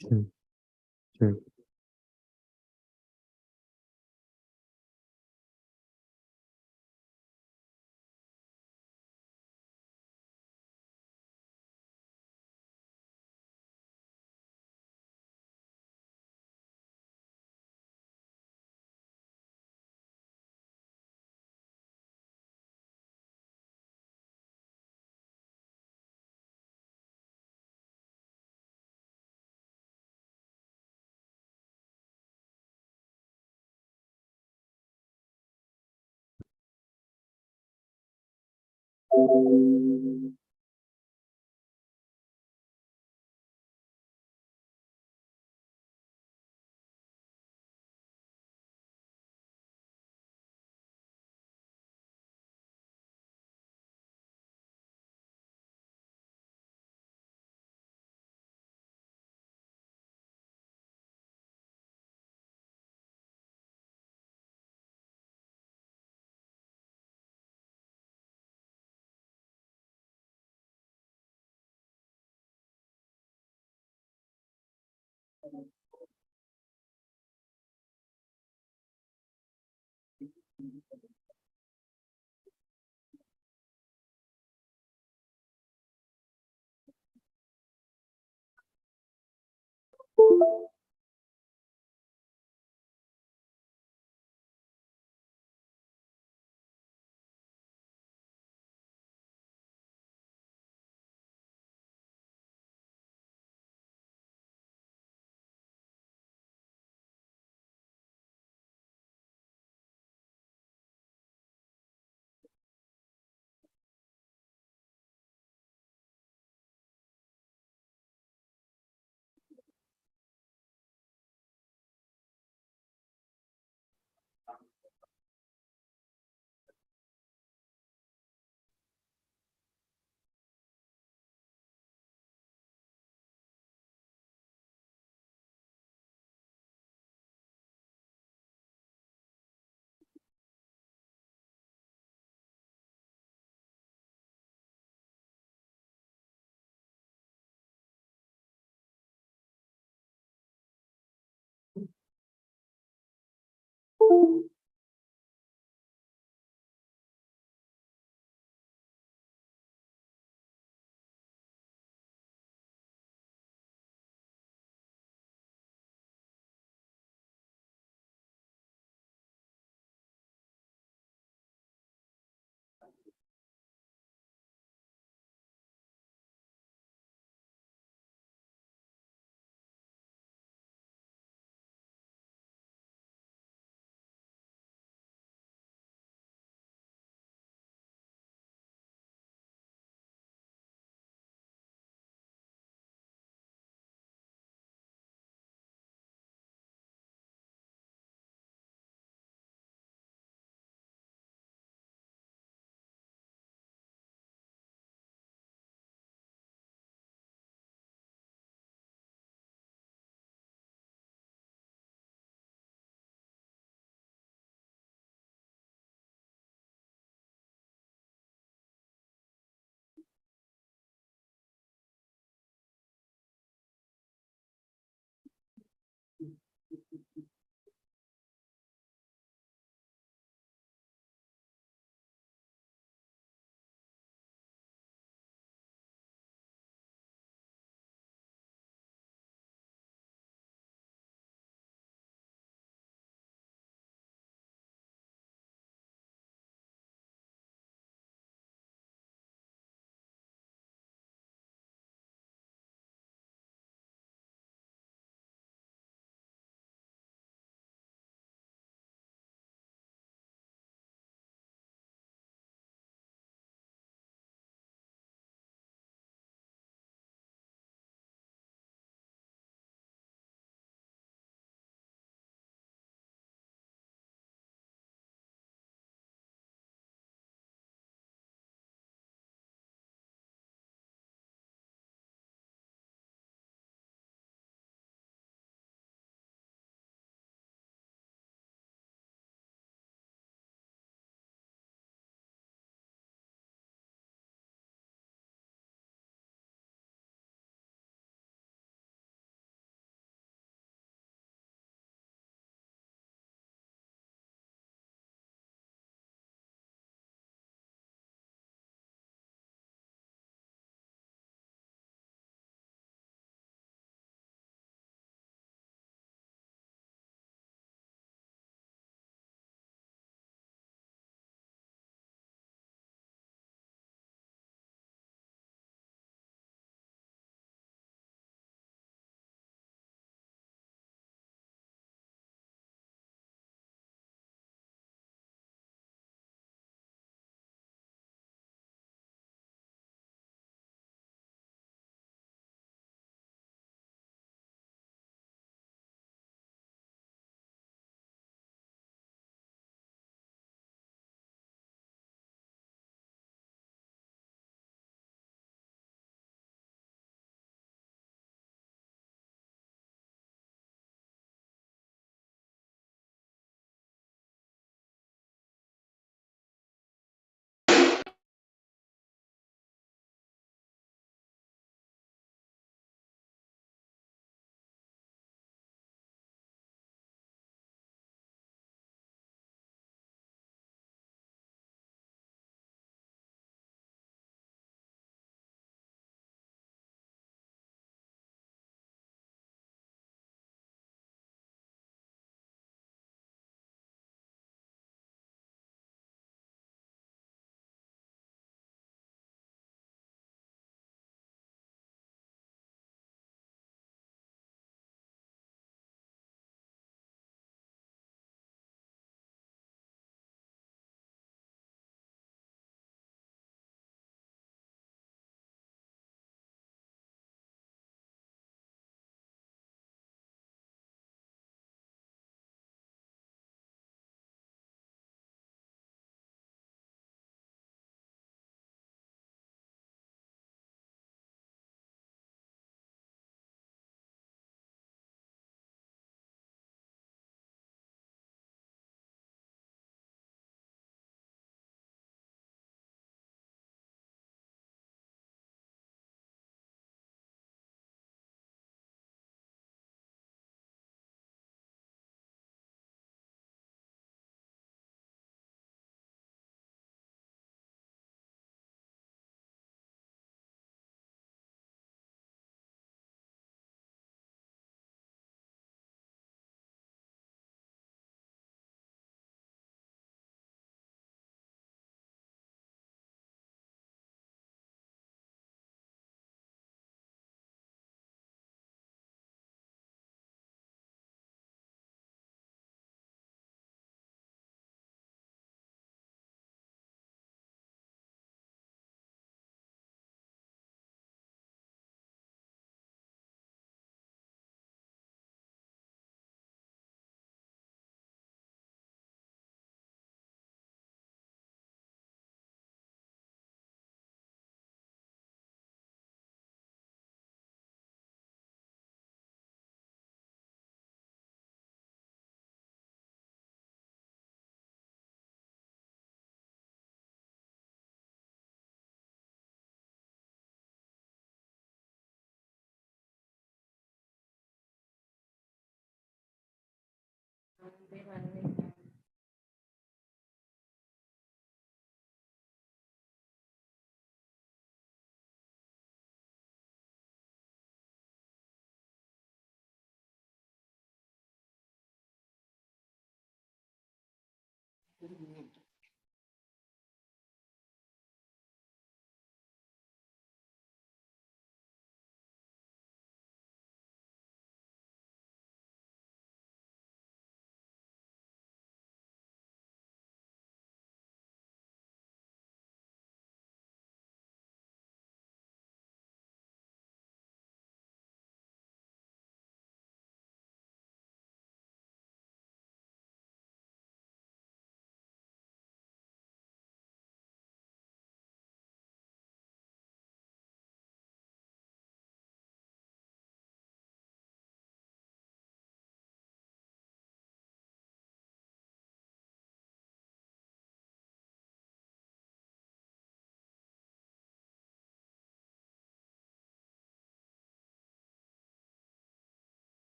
Sim, sim.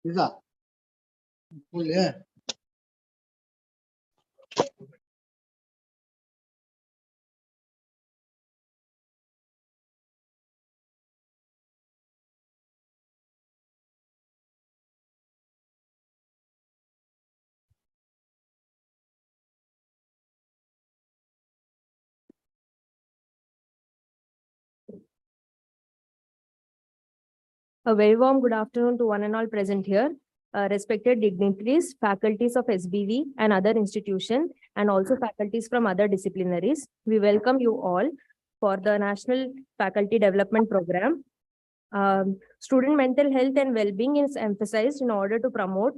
إذا قول إيه A very warm good afternoon to one and all present here, respected dignitaries, faculties of SBV and other institutions, and also faculties from other disciplinaries. We welcome you all for the National Faculty Development Program. Student mental health and well-being is emphasized in order to promote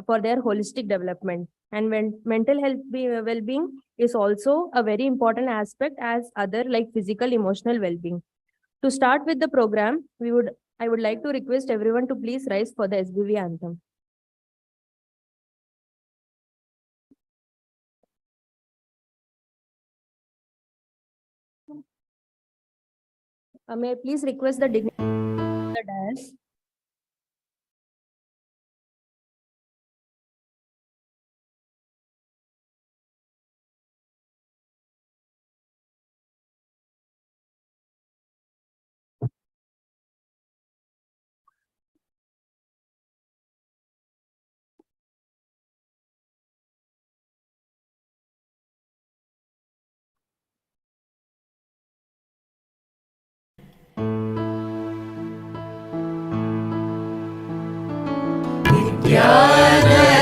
for their holistic development. And when mental health well-being is also a very important aspect as other like physical, emotional well-being. To start with the program, I would like to request everyone to please rise for the SBV anthem. May I please request the dignity of the dais?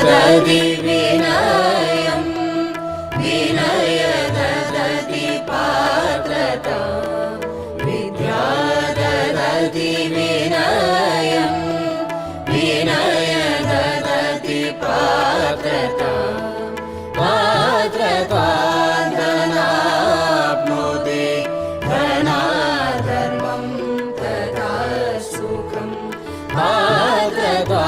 Dadi vinayam, vinaya dadi patrata. Vidya dadi vinayam, vinaya dadi patrata. Patrata dhanapnoti, dhana dharmam tata sukham. Patrata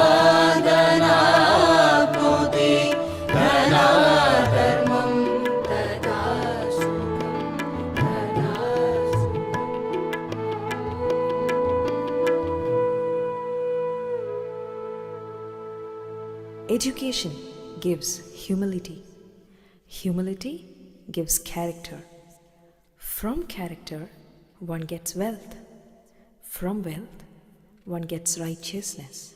Education gives humility. Humility gives character. From character, one gets wealth. From wealth, one gets righteousness.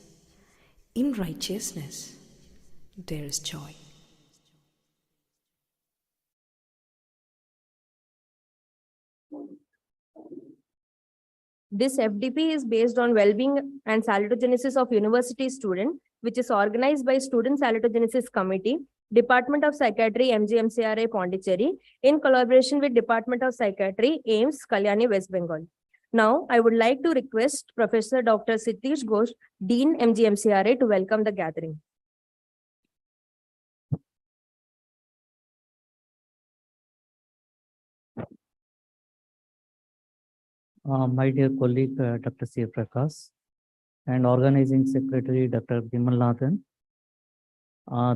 In righteousness, there is joy. This FDP is based on well-being and salutogenesis of university student, which is organized by Student Salutogenesis Committee, Department of Psychiatry, MGMCRA, Pondicherry, in collaboration with Department of Psychiatry, AIMS, Kalyani, West Bengal. Now, I would like to request Professor Dr. Sitish Ghosh, Dean, MGMCRA, to welcome the gathering. My dear colleague, Dr. C. Prakash, and organizing secretary, Dr. Bimal Nathan,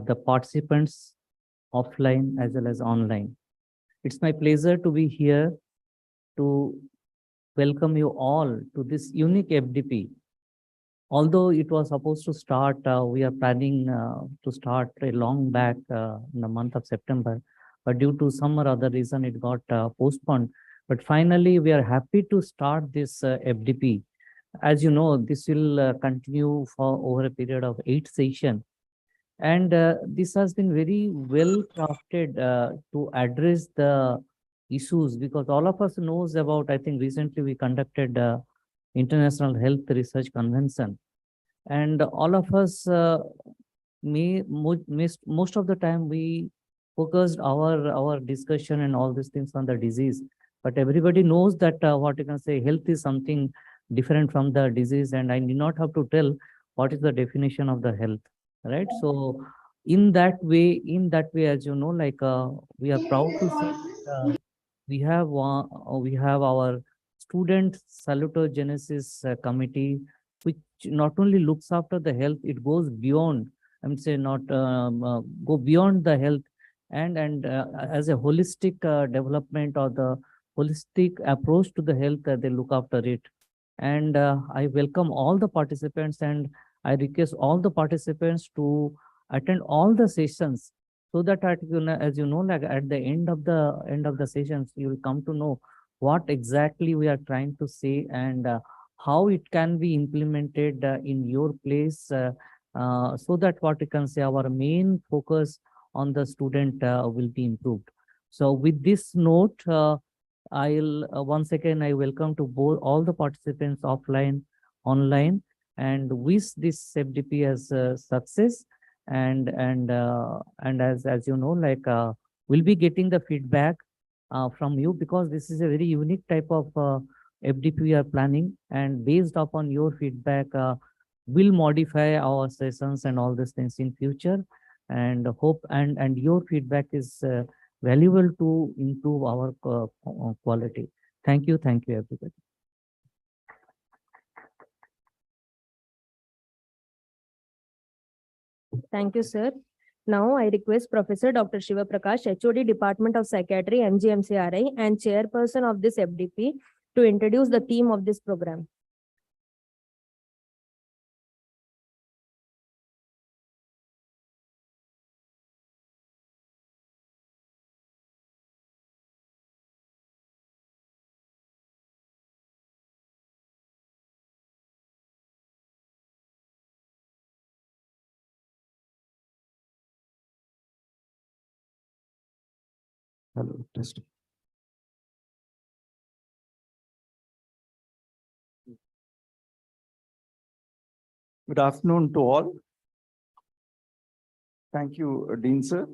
the participants offline as well as online. It's my pleasure to be here to welcome you all to this unique FDP. Although it was supposed to start, we are planning to start a long back in the month of September, but due to some or other reason, it got postponed. But finally, we are happy to start this FDP. As you know, this will continue for over a period of 8 sessions. And this has been very well crafted to address the issues, because all of us knows about, I think recently we conducted International Health Research Convention. And all of us, most of the time we focused our discussion and all these things on the disease. But everybody knows that what you can say, health is something different from the disease. And I need not have to tell what is the definition of the health, right? So in that way, as you know, like we are proud to say that, we have our student salutogenesis committee, which not only looks after the health, it goes beyond, I'm saying not go beyond the health, and as a holistic development or the holistic approach to the health, they look after it. And I welcome all the participants, and I request all the participants to attend all the sessions, so that as you know, like at the end of the sessions, you will come to know what exactly we are trying to say, and how it can be implemented in your place, so that what you can say, our main focus on the student will be improved. So with this note, I'll once again, I welcome to both all the participants offline, online, and wish this FDP as a success. And as you know, like we'll be getting the feedback from you, because this is a very unique type of FDP we are planning, and based upon your feedback, we'll modify our sessions and all these things in future. And hope and your feedback is valuable to improve our quality. Thank you, everybody. Thank you, sir. Now I request Professor Dr. Shiva Prakash, HOD Department of Psychiatry, MGMCRI, and Chairperson of this FDP, to introduce the theme of this program. Hello, test. Good afternoon to all. Thank you, Dean sir.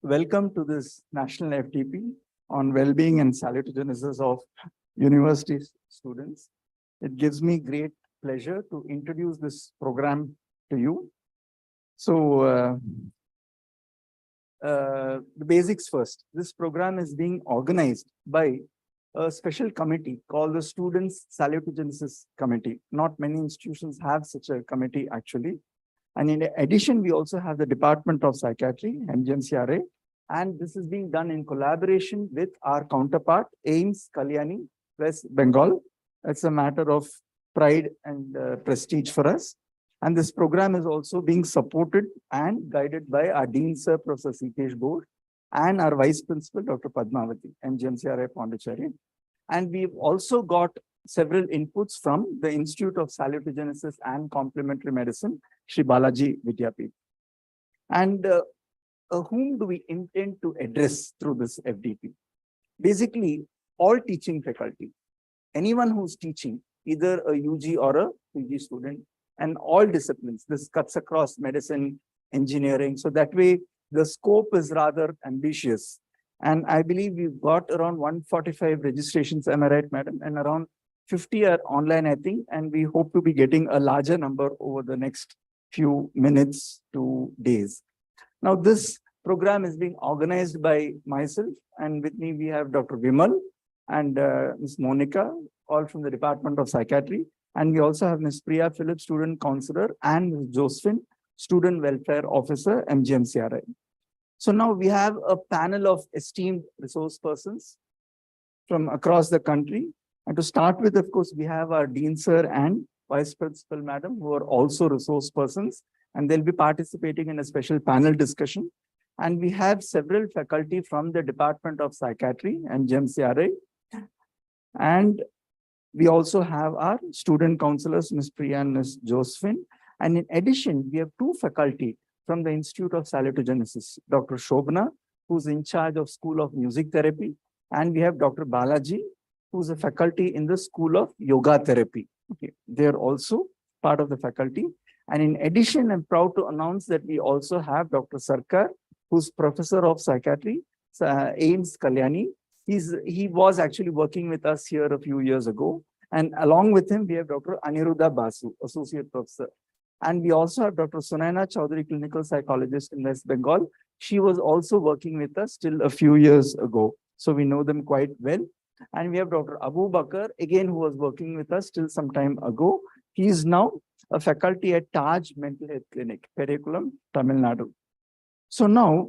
Welcome to this national FDP on well-being and salutogenesis of university students. It gives me great pleasure to introduce this program to you. So, the basics first. This program is being organized by a special committee called the Students Salutogenesis Committee. Not many institutions have such a committee actually. And in addition, we also have the Department of Psychiatry, MGMCRA, and this is being done in collaboration with our counterpart, AIIMS Kalyani, West Bengal. It's a matter of pride and prestige for us. And this program is also being supported and guided by our Dean Sir, Professor Sitesh Board, and our Vice Principal, Dr. Padmavati, MGMCRA Pondicherry. And we've also got several inputs from the Institute of Salutogenesis and Complementary Medicine, Shri Balaji Vidyapith. And whom do we intend to address through this FDP? Basically, all teaching faculty, anyone who's teaching, either a UG or a PG student, and all disciplines. This cuts across medicine, engineering. So that way, the scope is rather ambitious. And I believe we've got around 145 registrations, am I right, madam? And around 50 are online, I think. And we hope to be getting a larger number over the next few minutes to days. Now, this program is being organized by myself, and with me we have Dr. Vimal and Ms. Monica, all from the Department of Psychiatry. And we also have Ms. Priya Phillips, Student Counselor, and Ms. Josephine, Student Welfare Officer, MGMCRI. So now we have a panel of esteemed resource persons from across the country. And to start with, of course, we have our Dean Sir and Vice Principal Madam, who are also resource persons, and they'll be participating in a special panel discussion. And we have several faculty from the Department of Psychiatry and MGMCRI. And we also have our student counselors, Ms. Priya and Ms. Josephine. And in addition, we have two faculty from the Institute of Salutogenesis, Dr. Shobna, who's in charge of School of Music Therapy. And we have Dr. Balaji, who's a faculty in the School of Yoga Therapy. Okay, they're also part of the faculty. And in addition, I'm proud to announce that we also have Dr. Sarkar, who's Professor of Psychiatry, AIIMS Kalyani. He was actually working with us here a few years ago. And along with him, we have Dr. Aniruddha Basu, Associate Professor. And we also have Dr. Sunaina Chaudhary, Clinical Psychologist in West Bengal. She was also working with us till a few years ago. So we know them quite well. And we have Dr. Abu Bakar, again, who was working with us till some time ago. He is now a faculty at Taj Mental Health Clinic, Perikulam, Tamil Nadu. So now,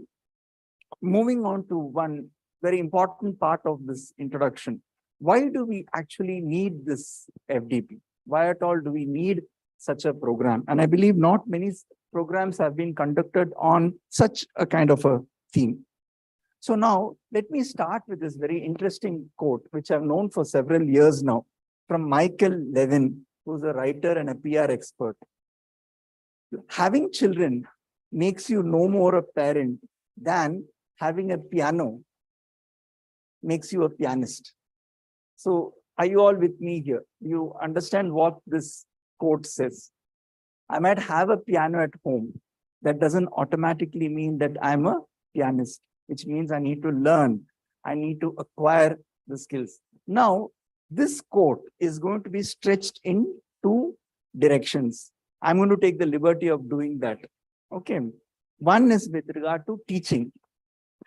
moving on to one very important part of this introduction. Why do we actually need this FDP? Why at all do we need such a program? And I believe not many programs have been conducted on such a kind of a theme. So now, let me start with this very interesting quote, which I've known for several years now, from Michael Levin, who's a writer and a PR expert. Having children makes you no more a parent than having a piano makes you a pianist. So are you all with me here? You understand what this quote says. I might have a piano at home. That doesn't automatically mean that I'm a pianist, which means I need to learn. I need to acquire the skills. Now, this quote is going to be stretched in two directions. I'm going to take the liberty of doing that. Okay. One is with regard to teaching.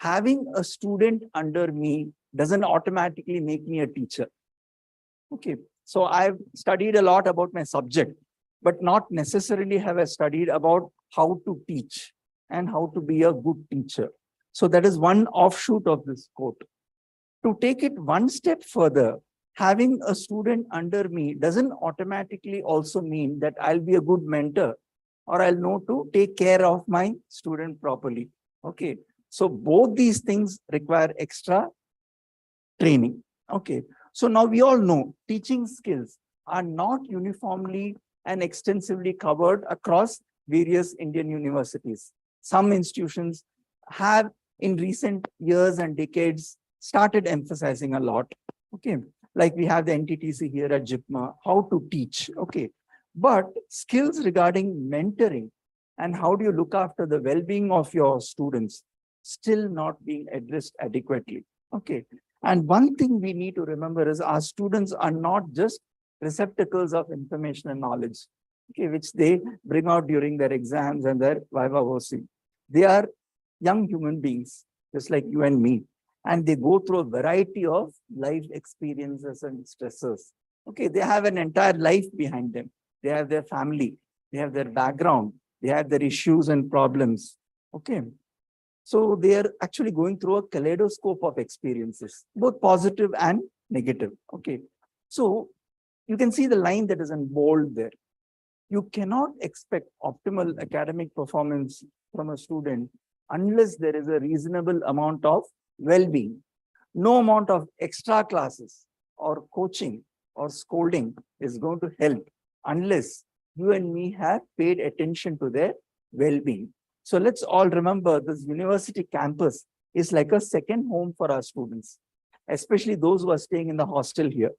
Having a student under me doesn't automatically make me a teacher. Okay. So I've studied a lot about my subject, but not necessarily have I studied about how to teach and how to be a good teacher. So that is one offshoot of this quote. To take it one step further, having a student under me doesn't automatically also mean that I'll be a good mentor or I'll know to take care of my student properly. Okay. So both these things require extra training. Okay. So now we all know teaching skills are not uniformly and extensively covered across various Indian universities. Some institutions have in recent years and decades started emphasizing a lot. Okay. Like we have the NTTC here at JIPMA, how to teach. Okay. But skills regarding mentoring and how do you look after the well-being of your students still not being addressed adequately. Okay. And one thing we need to remember is our students are not just receptacles of information and knowledge, okay, which they bring out during their exams and their viva voce. They are young human beings, just like you and me, and they go through a variety of life experiences and stressors. Okay, they have an entire life behind them. They have their family, they have their background, they have their issues and problems. Okay. So they are actually going through a kaleidoscope of experiences, both positive and negative. Okay. So you can see the line that is in bold there. You cannot expect optimal academic performance from a student unless there is a reasonable amount of well-being. No amount of extra classes or coaching or scolding is going to help unless you and me have paid attention to their well-being. So let's all remember this university campus is like a second home for our students, especially those who are staying in the hostel here.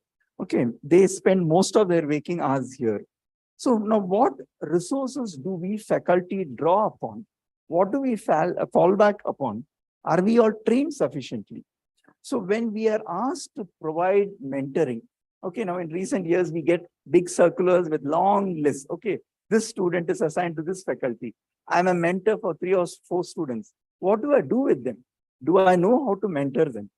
Okay, they spend most of their waking hours here. So now what resources do we faculty draw upon? What do we fall back upon? Are we all trained sufficiently? So when we are asked to provide mentoring, okay, now in recent years, we get big circulars with long lists. Okay, this student is assigned to this faculty. I'm a mentor for 3 or 4 students. What do I do with them? Do I know how to mentor them?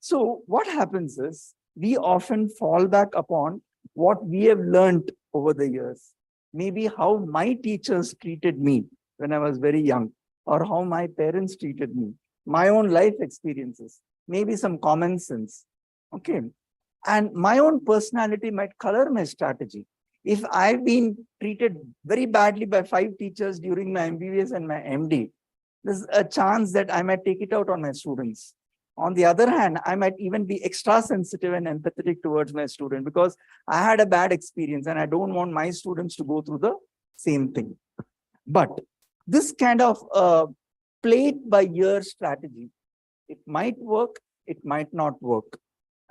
So what happens is we often fall back upon what we have learned over the years. Maybe how my teachers treated me when I was very young, or how my parents treated me, my own life experiences, maybe some common sense. Okay. And my own personality might color my strategy. If I've been treated very badly by 5 teachers during my MBBS and my MD, there's a chance that I might take it out on my students. On the other hand, I might even be extra sensitive and empathetic towards my student because I had a bad experience and I don't want my students to go through the same thing. But this kind of play it by ear strategy, it might work, it might not work.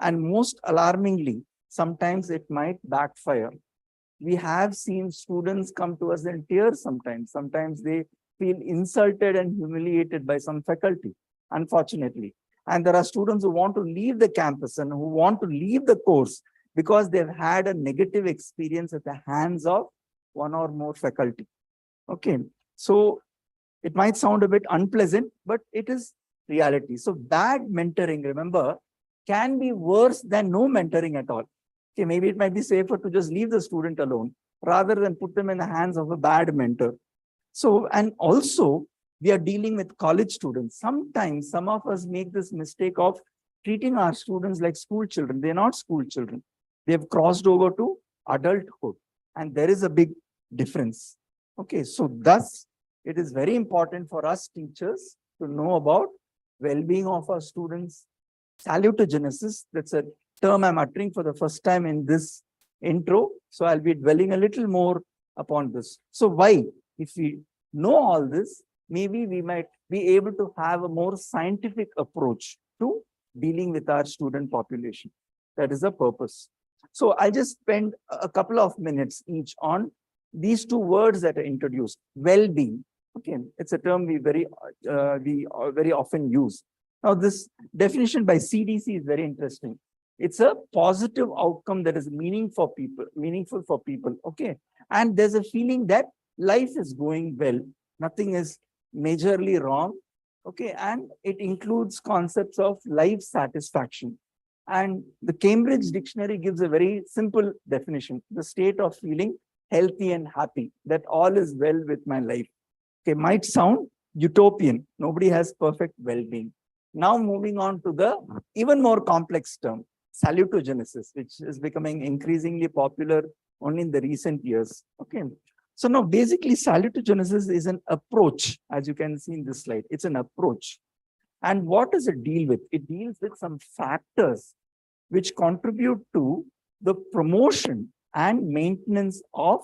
And most alarmingly, sometimes it might backfire. We have seen students come to us in tears sometimes. Sometimes they feel insulted and humiliated by some faculty, unfortunately. And there are students who want to leave the campus and who want to leave the course because they've had a negative experience at the hands of one or more faculty. Okay, so it might sound a bit unpleasant, but it is reality. So bad mentoring, remember, can be worse than no mentoring at all. Okay, maybe it might be safer to just leave the student alone rather than put them in the hands of a bad mentor. So, and also we are dealing with college students. Sometimes some of us make this mistake of treating our students like school children. They're not school children. They've crossed over to adulthood, and there is a big difference. Okay, so thus it is very important for us teachers to know about well-being of our students. Salutogenesis, that's a term I'm uttering for the first time in this intro. So I'll be dwelling a little more upon this. So why? If we know all this, maybe we might be able to have a more scientific approach to dealing with our student population. That is the purpose. So I'll just spend a couple of minutes each on these two words that are introduced. Well-being. Okay, it's a term we very often use. Now, this definition by CDC is very interesting. It's a positive outcome that is meaningful for people. Okay, and there's a feeling that life is going well, nothing is majorly wrong. Okay, and it includes concepts of life satisfaction. And the Cambridge Dictionary gives a very simple definition: the state of feeling healthy and happy, that all is well with my life. Okay, might sound utopian. Nobody has perfect well-being. Now moving on to the even more complex term, salutogenesis, which is becoming increasingly popular only in the recent years. Okay. So now basically salutogenesis is an approach, as you can see in this slide. It's an approach. And what does it deal with? It deals with some factors which contribute to the promotion and maintenance of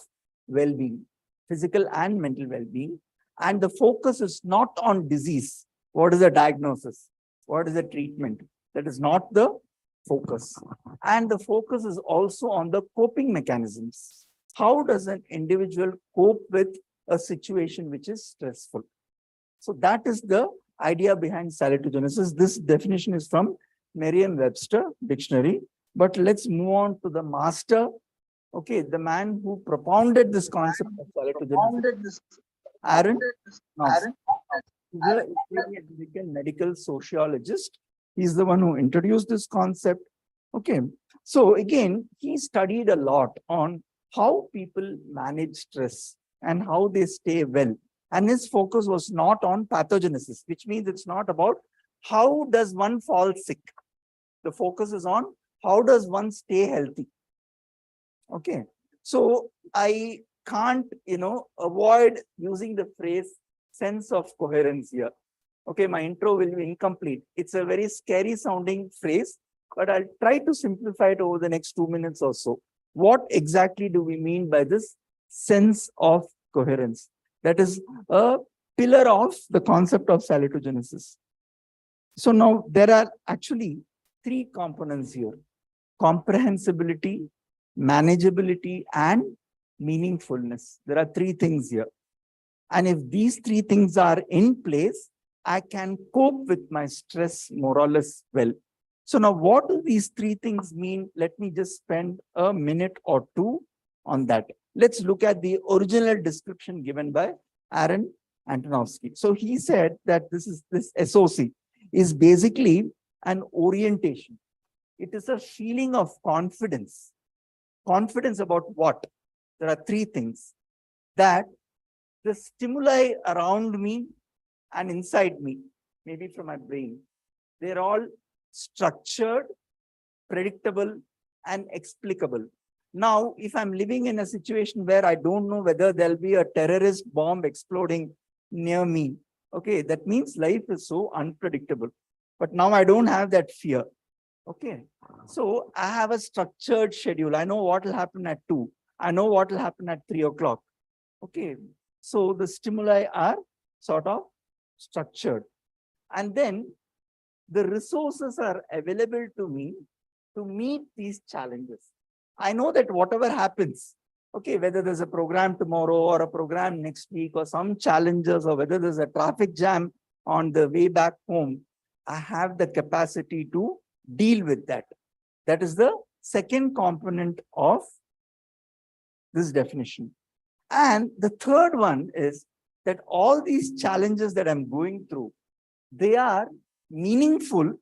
well-being, physical and mental well-being. And the focus is not on disease. What is the diagnosis? What is the treatment? That is not the focus. And the focus is also on the coping mechanisms. How does an individual cope with a situation which is stressful? So that is the idea behind salutogenesis. This definition is from Merriam-Webster dictionary. But let's move on to the master, okay, the man who propounded this concept of salutogenesis. Aaron, he's an American medical sociologist. He's the one who introduced this concept. Okay, so again, he studied a lot on how people manage stress and how they stay well. And his focus was not on pathogenesis, which means it's not about how does one fall sick. The focus is on how does one stay healthy. Okay, so I can't, avoid using the phrase sense of coherence here. Okay, my intro will be incomplete. It's a very scary sounding phrase, but I'll try to simplify it over the next 2 minutes or so. What exactly do we mean by this sense of coherence? That is a pillar of the concept of salutogenesis. So now there are actually 3 components here: comprehensibility, manageability, and meaningfulness. There are 3 things here. And if these 3 things are in place, I can cope with my stress more or less well. So now what do these 3 things mean? Let me just spend a minute or 2 on that. Let's look at the original description given by Aaron Antonovsky. So he said that this SOC is basically an orientation. It is a feeling of confidence. Confidence about what? There are 3 things: that the stimuli around me and inside me, maybe from my brain, they're all structured, predictable, and explicable. Now, if I'm living in a situation where I don't know whether there'll be a terrorist bomb exploding near me, okay, that means life is so unpredictable. But now I don't have that fear. Okay, so I have a structured schedule. I know what will happen at 2. I know what will happen at 3 o'clock. Okay, so the stimuli are sort of structured. And then the resources are available to me to meet these challenges. I know that whatever happens, okay, whether there's a program tomorrow or a program next week or some challenges, or whether there's a traffic jam on the way back home, I have the capacity to deal with that. That is the second component of this definition. And the third one is that all these challenges that I'm going through, they are meaningful,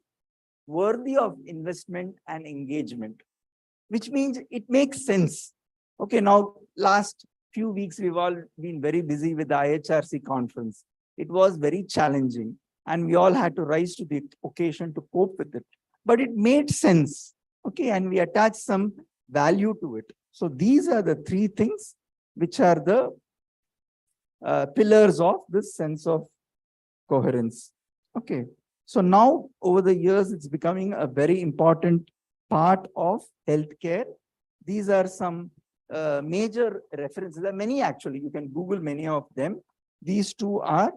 worthy of investment and engagement, which means it makes sense. Okay, now last few weeks, we've all been very busy with the IHRC conference. It was very challenging and we all had to rise to the occasion to cope with it. But it made sense, okay, and we attached some value to it. So these are the 3 things which are the pillars of this sense of coherence. Okay, so now over the years, it's becoming a very important part of healthcare. These are some major references. There are many actually, you can Google many of them. These 2 are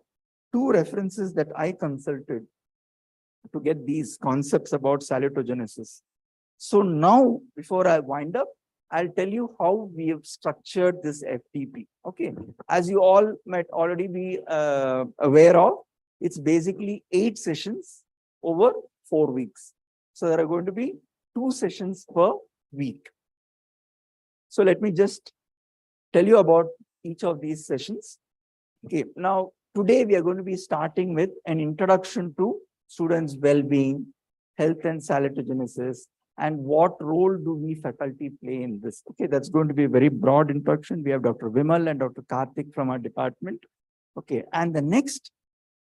2 references that I consulted to get these concepts about salutogenesis. So now, before I wind up, I'll tell you how we have structured this FTP. Okay, as you all might already be aware of, it's basically 8 sessions over 4 weeks. So there are going to be 2 sessions per week. So let me just tell you about each of these sessions. Okay, now today we are going to be starting with an introduction to students' well-being, health and salutogenesis, and what role do we faculty play in this. Okay, that's going to be a very broad introduction. We have Dr. Vimal and Dr. Karthik from our department. Okay, and the next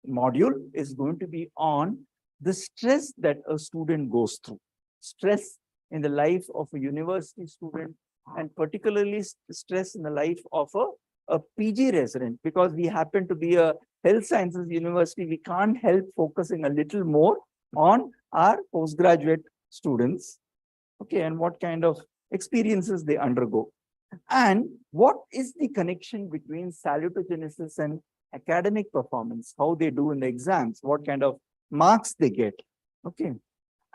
module is going to be on the stress that a student goes through. Stress in the life of a university student, and particularly stress in the life of a PG resident, because we happen to be a health sciences university. We can't help focusing a little more on our postgraduate students, okay, and what kind of experiences they undergo. And what is the connection between salutogenesis and academic performance, how they do in the exams, what kind of marks they get, okay.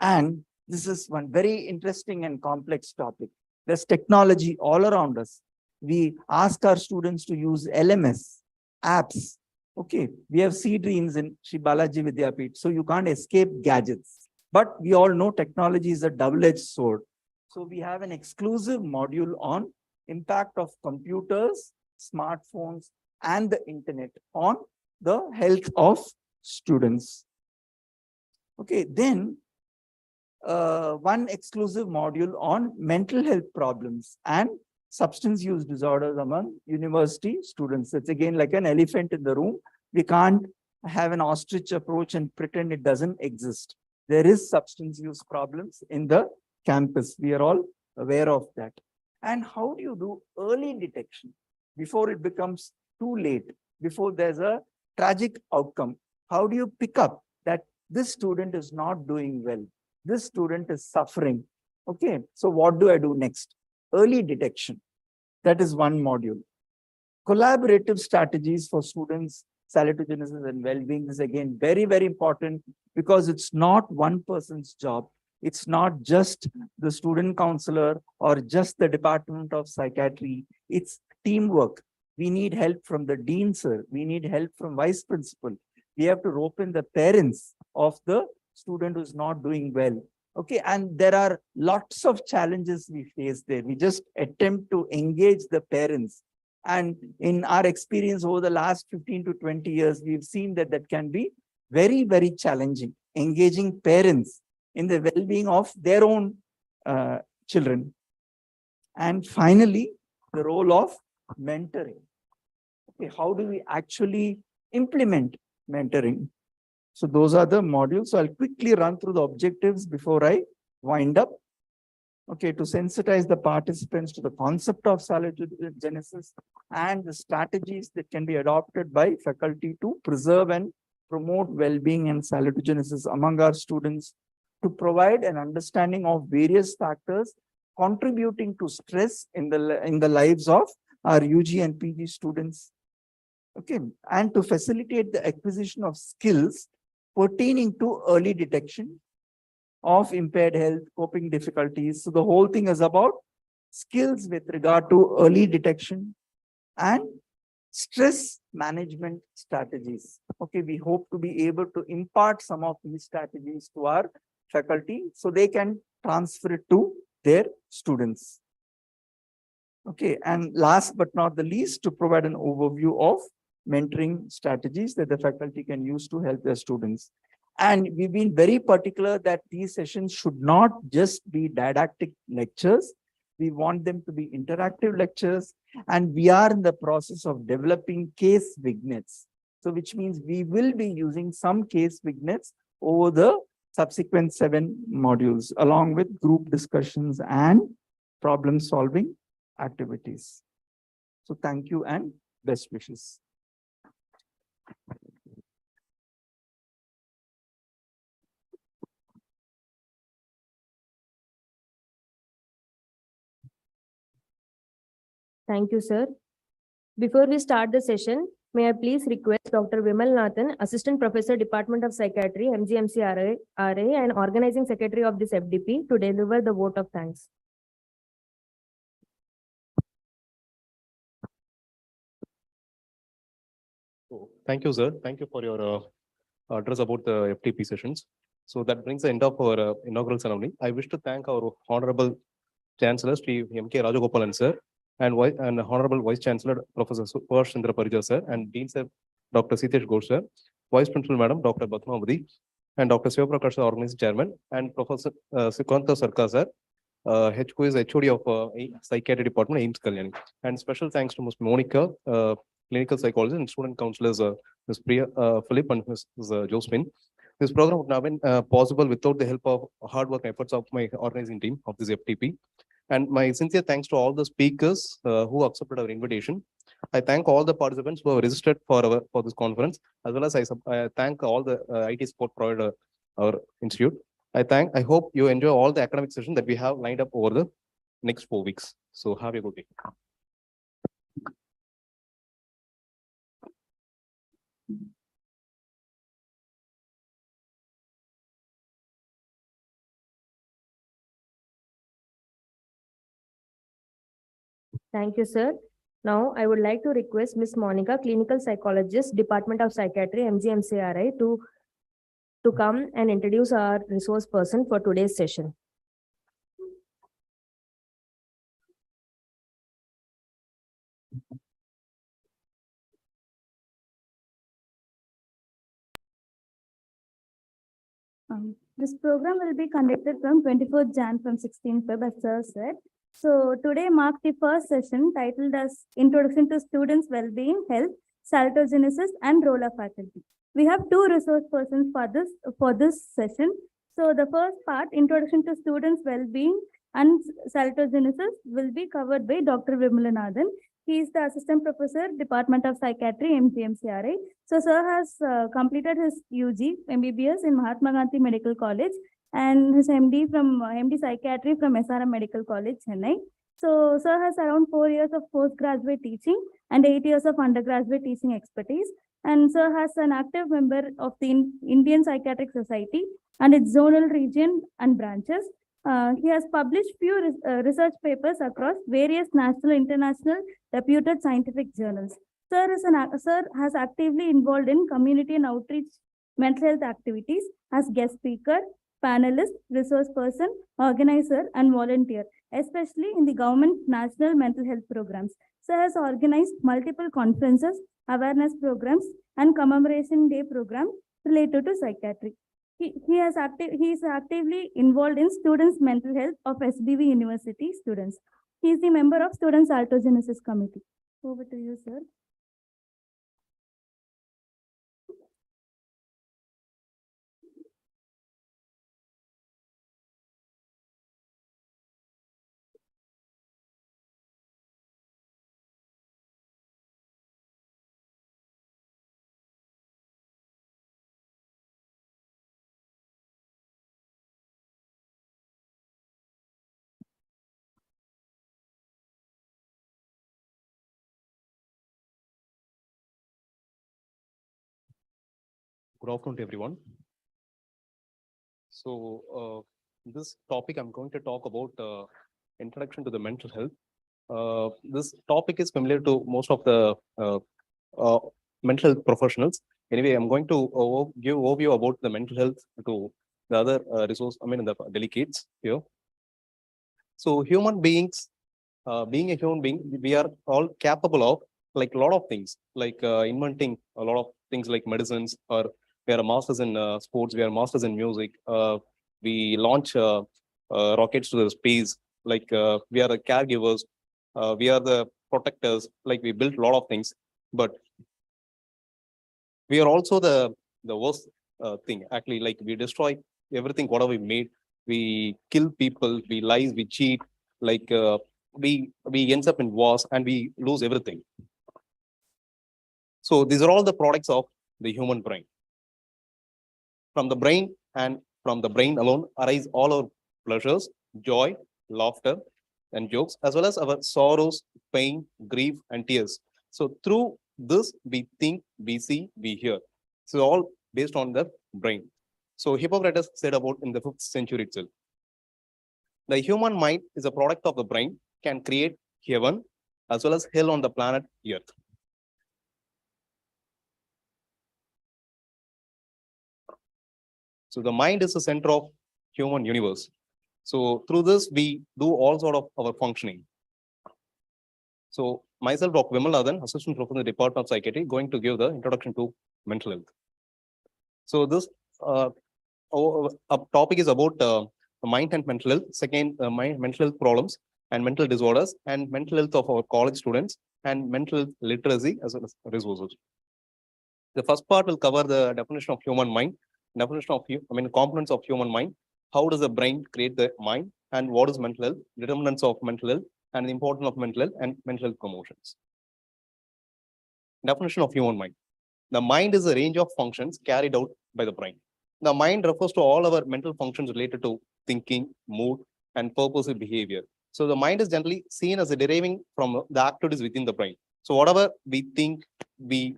And this is one very interesting and complex topic. There's technology all around us. We ask our students to use LMS, apps, okay. We have C-Dreams in Shri Balaji Vidyapeeth, so you can't escape gadgets. But we all know technology is a double-edged sword. So we have an exclusive module on impact of computers, smartphones, and the internet on the health of students. Okay, then one exclusive module on mental health problems and substance use disorders among university students. It's again like an elephant in the room. We can't have an ostrich approach and pretend it doesn't exist. There is substance use problems in the campus. We are all aware of that. And how do you do early detection before it becomes too late, before there's a tragic outcome? How do you pick up that this student is not doing well? This student is suffering. Okay, so what do I do next? Early detection. That is one module. Collaborative strategies for students, salutogenesis and well-being is again very, very important, because it's not one person's job. It's not just the student counselor or just the Department of Psychiatry. It's teamwork. We need help from the dean, sir. We need help from vice principal. We have to rope in the parents of the student who's not doing well. Okay, and there are lots of challenges we face there. We just attempt to engage the parents. And in our experience over the last 15 to 20 years, we've seen that that can be very, very challenging, engaging parents in the well-being of their own children. And finally, the role of mentoring. Okay, how do we actually implement mentoring? So those are the modules. So I'll quickly run through the objectives before I wind up. Okay, to sensitize the participants to the concept of salutogenesis and the strategies that can be adopted by faculty to preserve and promote well-being and salutogenesis among our students, to provide an understanding of various factors contributing to stress in the lives of our UG and PG students. Okay, and to facilitate the acquisition of skills pertaining to early detection of impaired health, coping difficulties. So the whole thing is about skills with regard to early detection and stress management strategies. Okay, we hope to be able to impart some of these strategies to our faculty so they can transfer it to their students. Okay, and last but not the least, to provide an overview of mentoring strategies that the faculty can use to help their students. And we've been very particular that these sessions should not just be didactic lectures. We want them to be interactive lectures, and we are in the process of developing case vignettes. So which means we will be using some case vignettes over the subsequent 7 modules, along with group discussions and problem solving activities. So thank you and best wishes. Thank you, sir. Before we start the session, May I please request Dr. Vimal Nathan, Assistant Professor, Department of Psychiatry, MGMC RA, and Organizing Secretary of this FDP, to deliver the vote of thanks. So, thank you, sir. Thank you for your address about the FTP sessions. So that brings the end of our inaugural ceremony. I wish to thank our Honorable Chancellor, Sri M.K. Rajagopalan, sir, and Honorable Vice Chancellor, Professor Subhash Chandra Parija, sir, and Dean, sir, Dr. Sitesh Ghosh, sir, Vice Principal, Madam, Dr. Batmavati, and Dr. Sivaprakash, sir, Organizing Chairman, and Professor Sikanta Sarkar, sir, who is HOD of Psychiatry Department, AIMS Kalyani. And special thanks to Ms. Monica, clinical psychologist, and student counselors, Ms. Priya Philip and Ms. Josephine. This program would not have been possible without the help of hard work and efforts of my organizing team of this FTP. And my sincere thanks to all the speakers who accepted our invitation. I thank all the participants who have registered for this conference, as well as I thank all the IT support provider our institute. I hope you enjoy all the academic sessions that we have lined up over the next 4 weeks. So have a good day. Thank you, sir. Now, I would like to request Ms. Monica, Clinical Psychologist, Department of Psychiatry, MGMCRI, to come and introduce our resource person for today's session. This program will be conducted from 24th Jan from 16th Feb, as sir said. So today marks the first session titled as Introduction to Students' Wellbeing, Health, Salutogenesis, and Role of Faculty. We have two resource persons for this session. So the first part, Introduction to Students' Wellbeing and Salutogenesis, will be covered by Dr. Vimalanathan. He is the Assistant Professor, Department of Psychiatry, MGMCRI. So sir has completed his UG, MBBS in Mahatma Gandhi Medical College, and his MD Psychiatry from SRM Medical College, Chennai. So sir has around 4 years of postgraduate teaching and 8 years of undergraduate teaching expertise. And sir has an active member of the Indian Psychiatric Society and its zonal region and branches. He has published few research papers across various national, international, reputed scientific journals. Sir has actively involved in community and outreach mental health activities as guest speaker, panelist, resource person, organizer, and volunteer, especially in the government national mental health programs. Sir has organized multiple conferences, awareness programs, and commemoration day programs related to psychiatry. He is actively involved in students' mental health of SBV University students. He is the member of Students' Salutogenesis Committee. Over to you, sir. Good afternoon to everyone. So this topic I'm going to talk about introduction to the mental health. This topic is familiar to most of the mental health professionals. Anyway, I'm going to give overview about the mental health to the other the delegates here. So human beings, being a human being, we are all capable of like a lot of things, like inventing a lot of things like medicines, or we are masters in sports, we are masters in music, we launch rockets to the space, like we are the caregivers, we are the protectors, like we built a lot of things, but we are also the worst thing, actually, like we destroy everything, whatever we made, we kill people, we lie, we cheat, like we ends up in wars and we lose everything. So these are all the products of the human brain. From the brain and from the brain alone arise all our pleasures, joy, laughter, and jokes, as well as our sorrows, pain, grief, and tears. So through This we think, we see, we hear. So all based on the brain. So Hippocrates said about in the 5th century itself. The human mind is a product of the brain, can create heaven as well as hell on the planet Earth. So the mind is the center of human universe. So through this, we do all sort of our functioning. So myself, Dr. Vimalathan, Assistant Professor in the Department of Psychiatry, going to give the introduction to mental health. So this topic is about mind and mental health. Second, mental health problems and mental disorders and mental health of our college students and mental health literacy as well as resources. The first part will cover the definition of human mind, definition of components of human mind. How does the brain create the mind, and what is mental health, determinants of mental health, and the importance of mental health and mental health promotions. Definition of human mind. The mind is a range of functions carried out by the brain. The mind refers to all our mental functions related to thinking, mood, and purposive behavior. So the mind is generally seen as a deriving from the activities within the brain. So whatever we think, we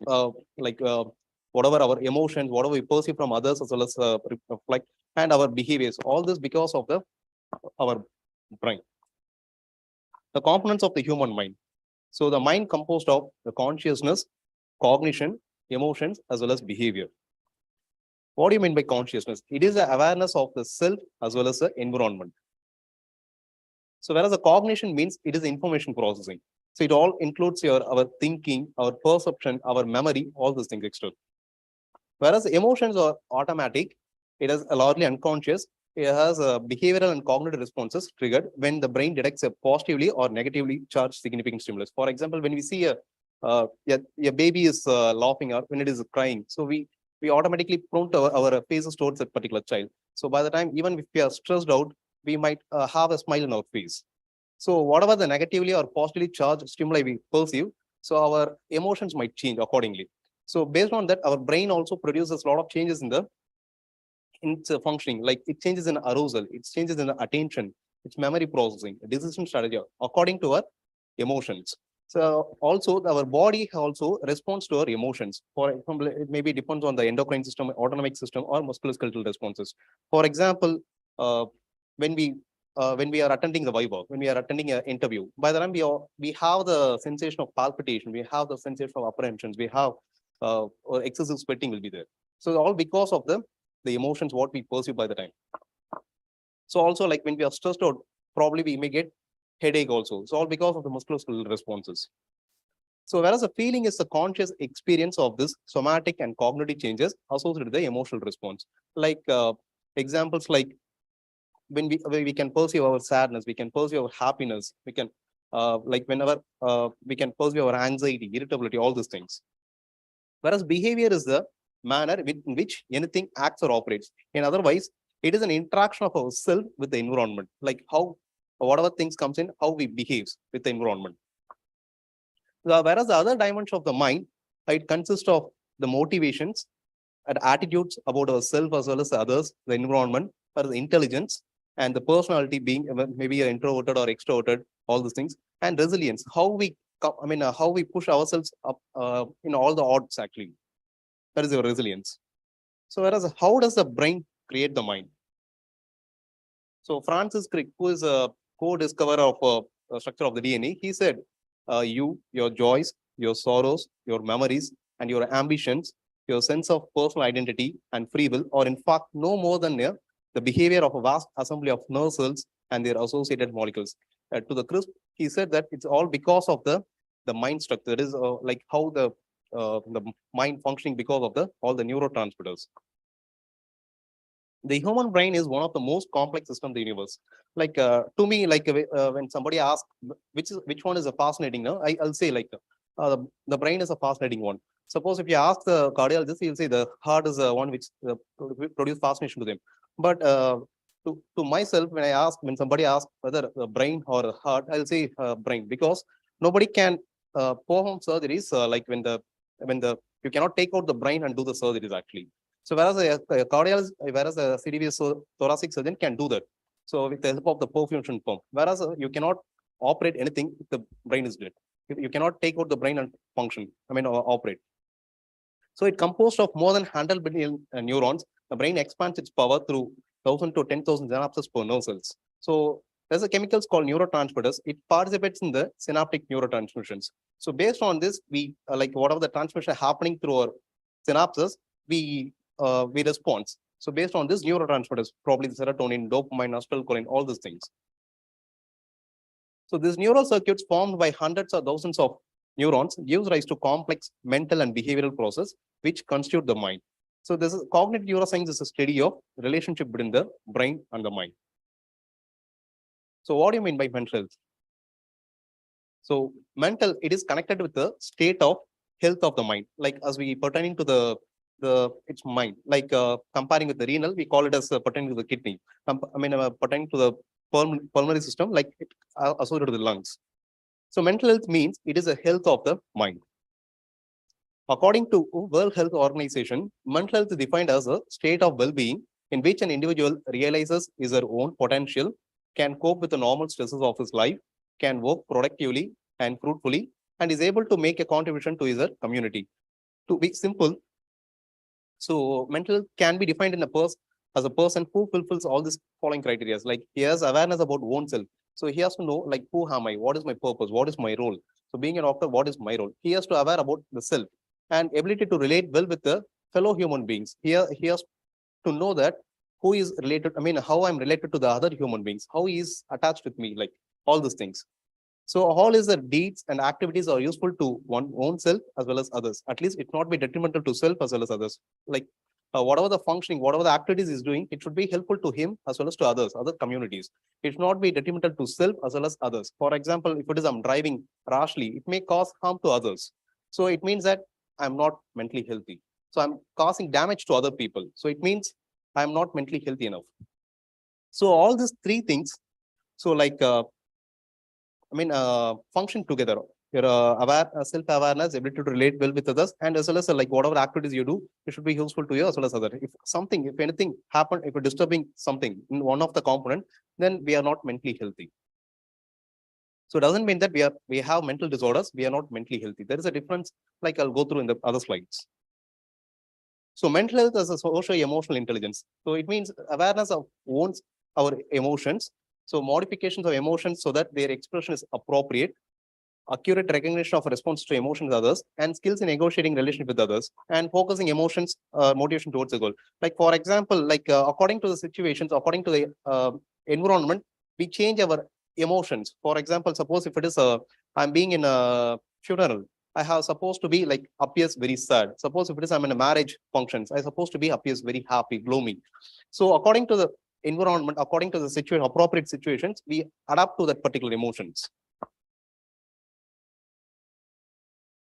whatever our emotions, whatever we perceive from others as well as reflect, and our behaviors, all this because of our brain. The components of the human mind. So the mind composed of the consciousness, cognition, emotions, as well as behavior. What do you mean by consciousness? It is the awareness of the self as well as the environment. So whereas the cognition means it is information processing. So it all includes our thinking, our perception, our memory, all these things extra. Whereas emotions are automatic, it is largely unconscious. It has behavioral and cognitive responses triggered when the brain detects a positively or negatively charged significant stimulus. For example, when we see a baby is laughing or when it is crying, so we automatically prone to our faces towards a particular child. So by the time, even if we are stressed out, we might have a smile on our face. So whatever the negatively or positively charged stimuli we perceive, so our emotions might change accordingly. So based on that, our brain also produces a lot of changes in its functioning, like it changes in arousal, it changes in attention, its memory processing, decision strategy, according to our emotions. So also our body also responds to our emotions. For example, it maybe depends on the endocrine system, autonomic system, or musculoskeletal responses. For example, when we are attending the viva, when we are attending an interview, by the time we have the sensation of palpitation, we have the sensation of apprehensions, we have or excessive sweating will be there. So all because of the emotions what we perceive by the time. So also like when we are stressed out, probably we may get headache also. So all because of the musculoskeletal responses. So whereas a feeling is a conscious experience of this somatic and cognitive changes associated with the emotional response. Like examples like when we can perceive our sadness, we can perceive our happiness, we can like whenever we can perceive our anxiety, irritability, all these things. Whereas behavior is the manner in which anything acts or operates. In otherwise, it is an interaction of ourself with the environment, like how whatever things comes in, how we behave with the environment. Whereas the other dimension of the mind, it consists of the motivations and attitudes about ourselves as well as others, the environment, or the intelligence, and the personality being maybe introverted or extroverted, all these things, and resilience, how we how we push ourselves up in all the odds actually. That is your resilience. So whereas how does the brain create the mind? So Francis Crick, who is a co-discoverer of the structure of the DNA, he said, your joys, your sorrows, your memories, and your ambitions, your sense of personal identity and free will are in fact no more than the behavior of a vast assembly of nerve cells and their associated molecules. To the crisp, he said that it's all because of the mind structure. That is like how the mind functioning because of all the neurotransmitters. The human brain is one of the most complex systems in the universe. Like to me, like when somebody asks which one is a fascinating, no, I'll say like the brain is a fascinating one. Suppose if you ask the cardiologist, he'll say the heart is the one which produce fascination to them. But to myself, when somebody asks whether the brain or the heart, I'll say brain, because nobody can perform surgeries like when you cannot take out the brain and do the surgeries actually. So whereas a cardiologist, whereas a CDVS thoracic surgeon can do that. So with the help of the perfusion pump, whereas you cannot operate anything if the brain is dead. You cannot take out the brain and function, or operate. So it composed of more than 100 billion neurons. The brain expands its power through 1,000 to 10,000 synapses per nerve cells. So there's a chemicals called neurotransmitters. It participates in the synaptic neurotransmissions. So based on this, we like whatever the transmission happening through our synapses, we respond. So based on this neurotransmitters, probably the serotonin, dopamine, acetylcholine, all these things. So these neural circuits formed by hundreds or thousands of neurons gives rise to complex mental and behavioral process which constitute the mind. So this is cognitive neuroscience is a study of relationship between the brain and the mind. So what do you mean by mental health? So mental, it is connected with the state of health of the mind, like as we pertaining to the its mind, like comparing with the renal, we call it as pertaining to the kidney. Pertaining to the pulmonary system, like it associated with the lungs. So mental health means it is a health of the mind. According to World Health Organization, mental health is defined as a state of well-being in which an individual realizes his or her own potential, can cope with the normal stresses of his life, can work productively and fruitfully, and is able to make a contribution to his or her community. To be simple, so mental health can be defined in a person as a person who fulfills all these following criteria. Like he has awareness about own self. So he has to know, like, who am I? What is my purpose? What is my role? So being a doctor, what is my role? He has to aware about the self and ability to relate well with the fellow human beings. He has to know that who is related, how I'm related to the other human beings, how he is attached with me, like all these things. So all is the deeds and activities are useful to one own self as well as others. At least it not be detrimental to self as well as others. Like whatever the functioning, whatever the activities is doing, it should be helpful to him as well as to others, other communities. It should not be detrimental to self as well as others. For example, if it is I'm driving rashly, it may cause harm to others. So it means that I'm not mentally healthy. So I'm causing damage to other people. So it means I'm not mentally healthy enough. So all these three things, so like function together. Your aware, self-awareness, ability to relate well with others, and as well as like whatever activities you do, it should be useful to you as well as others. If anything happened, if you're disturbing something in one of the component, then we are not mentally healthy. So it doesn't mean that we have mental disorders, we are not mentally healthy. There is a difference, like I'll go through in the other slides. So mental health is a social emotional intelligence. So it means awareness of our emotions. So modifications of emotions so that their expression is appropriate, accurate recognition of response to emotions of others, and skills in negotiating relationship with others, and focusing emotions, motivation towards the goal. Like for example, like according to the situations, according to the environment, we change our emotions. For example, suppose if it is I'm being in a funeral, I have supposed to be like appears very sad. Suppose if it is I'm in a marriage functions, I supposed to be appears very happy, gloomy. So according to the environment, according to the situation, appropriate situations, we adapt to that particular emotions.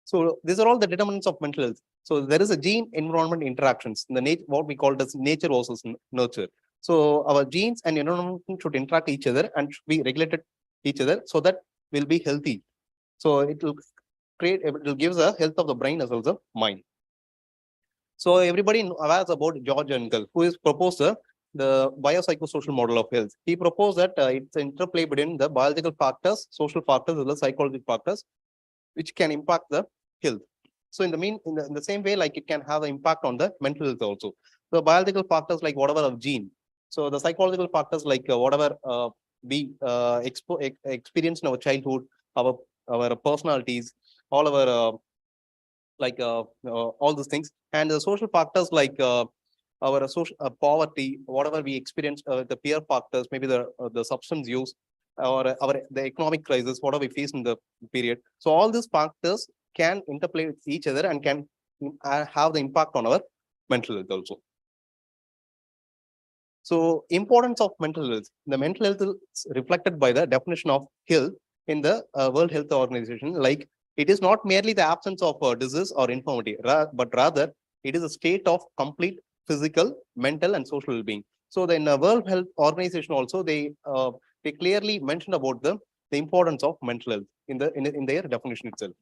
So these are all the determinants of mental health. So there is a gene environment interactions in the what we call as nature versus nurture. So our genes and environment should interact each other and should be regulated each other so that we'll be healthy. So it will gives a health of the brain as well as the mind. So everybody aware about George Engel, who is proposed the biopsychosocial model of health. He proposed that it's an interplay between the biological factors, social factors, as well as psychological factors, which can impact the health. So in the same way, like it can have an impact on the mental health also. The biological factors like whatever of gene. So the psychological factors like whatever we experience in our childhood, our personalities, all our all these things, and the social factors like our social poverty, whatever we experience, the peer factors, maybe the substance use, or the economic crisis, whatever we face in the period. So all these factors can interplay with each other and can have the impact on our mental health also. So importance of mental health. The mental health is reflected by the definition of health in the World Health Organization. Like it is not merely the absence of disease or infirmity, but rather it is a state of complete physical, mental, and social well-being. So in the World Health Organization also, they clearly mentioned about the importance of mental health in their definition itself.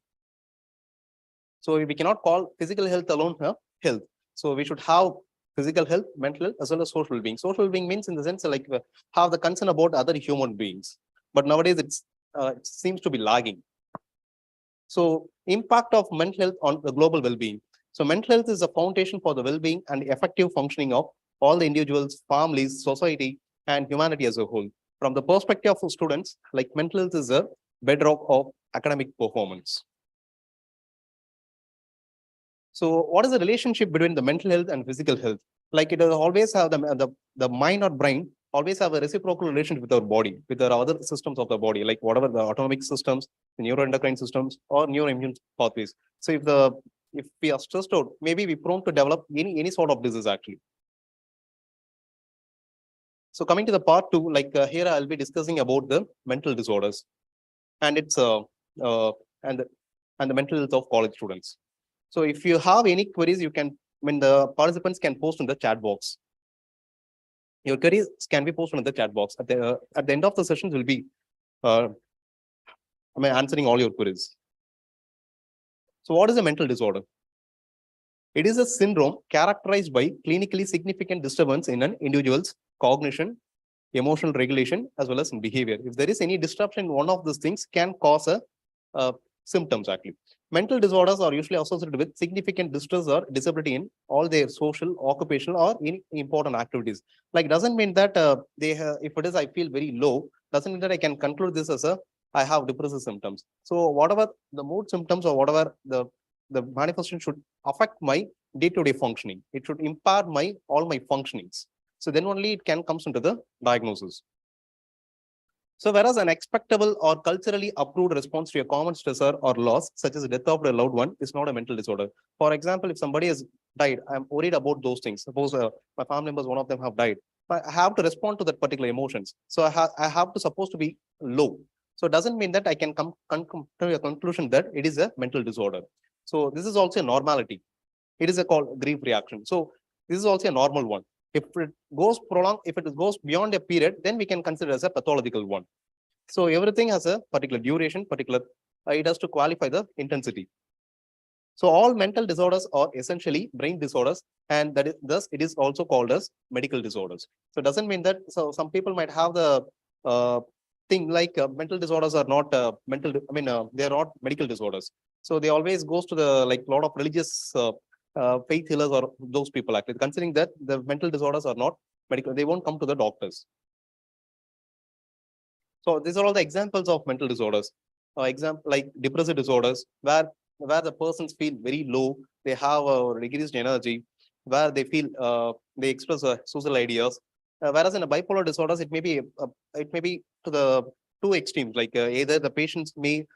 So we cannot call physical health alone health. So we should have physical health, mental health, as well as social well-being. Social well-being means in the sense like have the concern about other human beings. But nowadays it seems to be lagging. So impact of mental health on the global well-being. So mental health is the foundation for the well-being and effective functioning of all the individuals, families, society, and humanity as a whole. From the perspective of students, like mental health is a bedrock of academic performance. So what is the relationship between the mental health and physical health? Like it will always have the mind or brain always have a reciprocal relationship with our body, with our other systems of the body, like whatever the autonomic systems, the neuroendocrine systems, or neuroimmune pathways. So if we are stressed out, maybe we're prone to develop any sort of disease actually. So coming to the part two, like here I'll be discussing about the mental disorders and its and the mental health of college students. So if you have any queries, you can, the participants can post in the chat box. Your queries can be posted in the chat box. At the end of the sessions, will be answering all your queries. So what is a mental disorder? It is a syndrome characterized by clinically significant disturbance in an individual's cognition, emotional regulation, as well as in behavior. If there is any disruption in one of these things, can cause a symptoms actually. Mental disorders are usually associated with significant distress or disability in all their social, occupational, or any important activities. Like doesn't mean that if it is I feel very low, doesn't mean that I can conclude this as I have depressive symptoms. So whatever the mood symptoms or whatever the manifestation should affect my day-to-day functioning. It should impair all my functionings. So then only it can comes into the diagnosis. So whereas an expectable or culturally approved response to a common stressor or loss, such as the death of a loved one, is not a mental disorder. For example, if somebody has died, I'm worried about those things. Suppose my family members, one of them have died. I have to respond to that particular emotions. So I have to supposed to be low. So it doesn't mean that I can come to a conclusion that it is a mental disorder. So this is also a normality. It is a called grief reaction. So this is also a normal one. If it goes prolonged, if it goes beyond a period, then we can consider as a pathological one. So everything has a particular duration, it has to qualify the intensity. So all mental disorders are essentially brain disorders, and that is thus it is also called as medical disorders. So it doesn't mean that, so some people might have the thing like mental disorders are not they are not medical disorders. So they always goes to the like lot of religious faith healers or those people actually considering that the mental disorders are not medical, they won't come to the doctors. So these are all the examples of mental disorders. Example like depressive disorders, where the persons feel very low, they have a decreased energy, where they feel they express suicidal ideas. Whereas in a bipolar disorders, it may be to the two extremes. Like either the patients may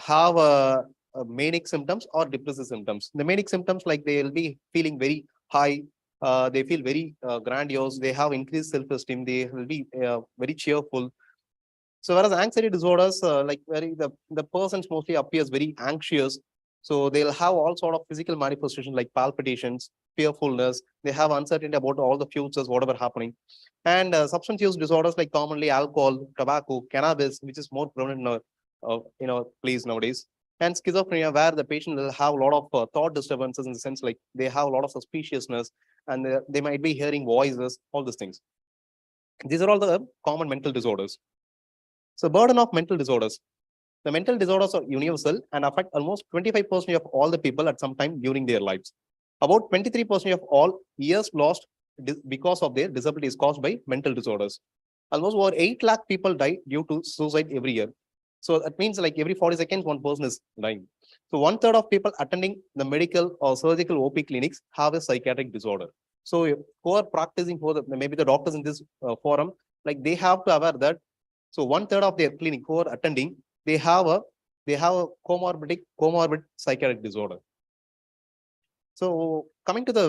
have manic symptoms or depressive symptoms. The manic symptoms, like they will be feeling very high, they feel very grandiose, they have increased self-esteem, they will be very cheerful. So whereas anxiety disorders, like the persons mostly appears very anxious. So they'll have all sort of physical manifestations like palpitations, fearfulness. They have uncertainty about all the futures, whatever happening. And substance use disorders like commonly alcohol, tobacco, cannabis, which is more prevalent in our place nowadays. And schizophrenia, where the patient will have a lot of thought disturbances in the sense like they have a lot of suspiciousness and they might be hearing voices, all these things. These are all the common mental disorders. So burden of mental disorders. The mental disorders are universal and affect almost 25% of all the people at some time during their lives. About 23% of all years lost because of their disability is caused by mental disorders. Almost over 8 lakh people die due to suicide every year. So that means like every 40 seconds, one person is dying. So 1/3 of people attending the medical or surgical OP clinics have a psychiatric disorder. So who are practicing for maybe the doctors in this forum, like they have to aware that. So 1/3 of their clinic who are attending, they have a comorbid psychiatric disorder. So coming to the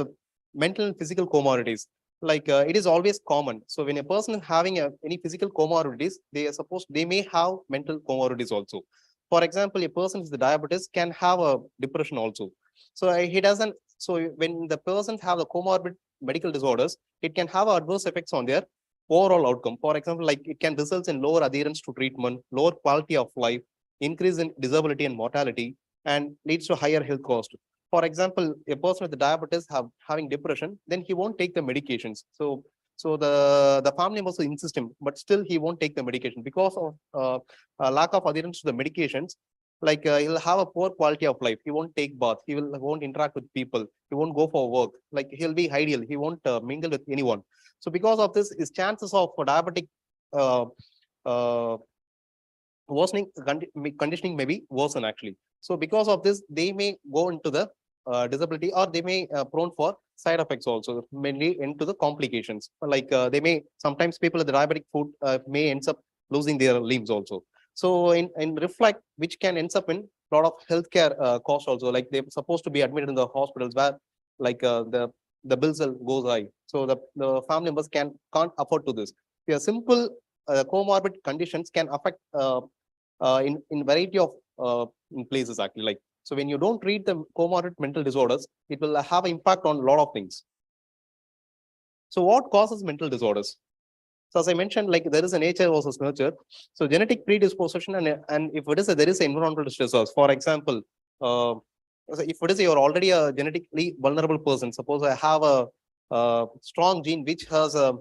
mental and physical comorbidities, like it is always common. So when a person is having any physical comorbidities, they may have mental comorbidities also. For example, a person with diabetes can have a depression also. So he doesn't. So when the persons have the comorbid medical disorders, it can have adverse effects on their overall outcome. For example, like it can result in lower adherence to treatment, lower quality of life, increase in disability and mortality, and leads to higher health cost. For example, a person with diabetes having depression, then he won't take the medications. So the family members insist him, but still he won't take the medication because of lack of adherence to the medications. Like he'll have a poor quality of life. He won't take bath. Won't interact with people. He won't go for work. Like he'll be ideal. He won't mingle with anyone. So because of this, his chances of diabetic uh, uh, worsening conditioning may be worsen actually. So because of this, they may go into the disability, or they may prone for side effects also, mainly into the complications. Like they may sometimes people with the diabetic foot may ends up losing their limbs also. So in reflect, which can ends up in a lot of healthcare costs also. Like they're supposed to be admitted in the hospitals where like the bills will goes high. So the family members can't afford to this. A simple comorbid conditions can affect in variety of in places actually. Like so, when you don't treat the comorbid mental disorders, it will have impact on a lot of things. So, what causes mental disorders? So, as I mentioned, like there is a nature versus nurture. So, genetic predisposition and if it is there is environmental stressors. For example, if it is you're already a genetically vulnerable person, suppose I have a strong gene which has a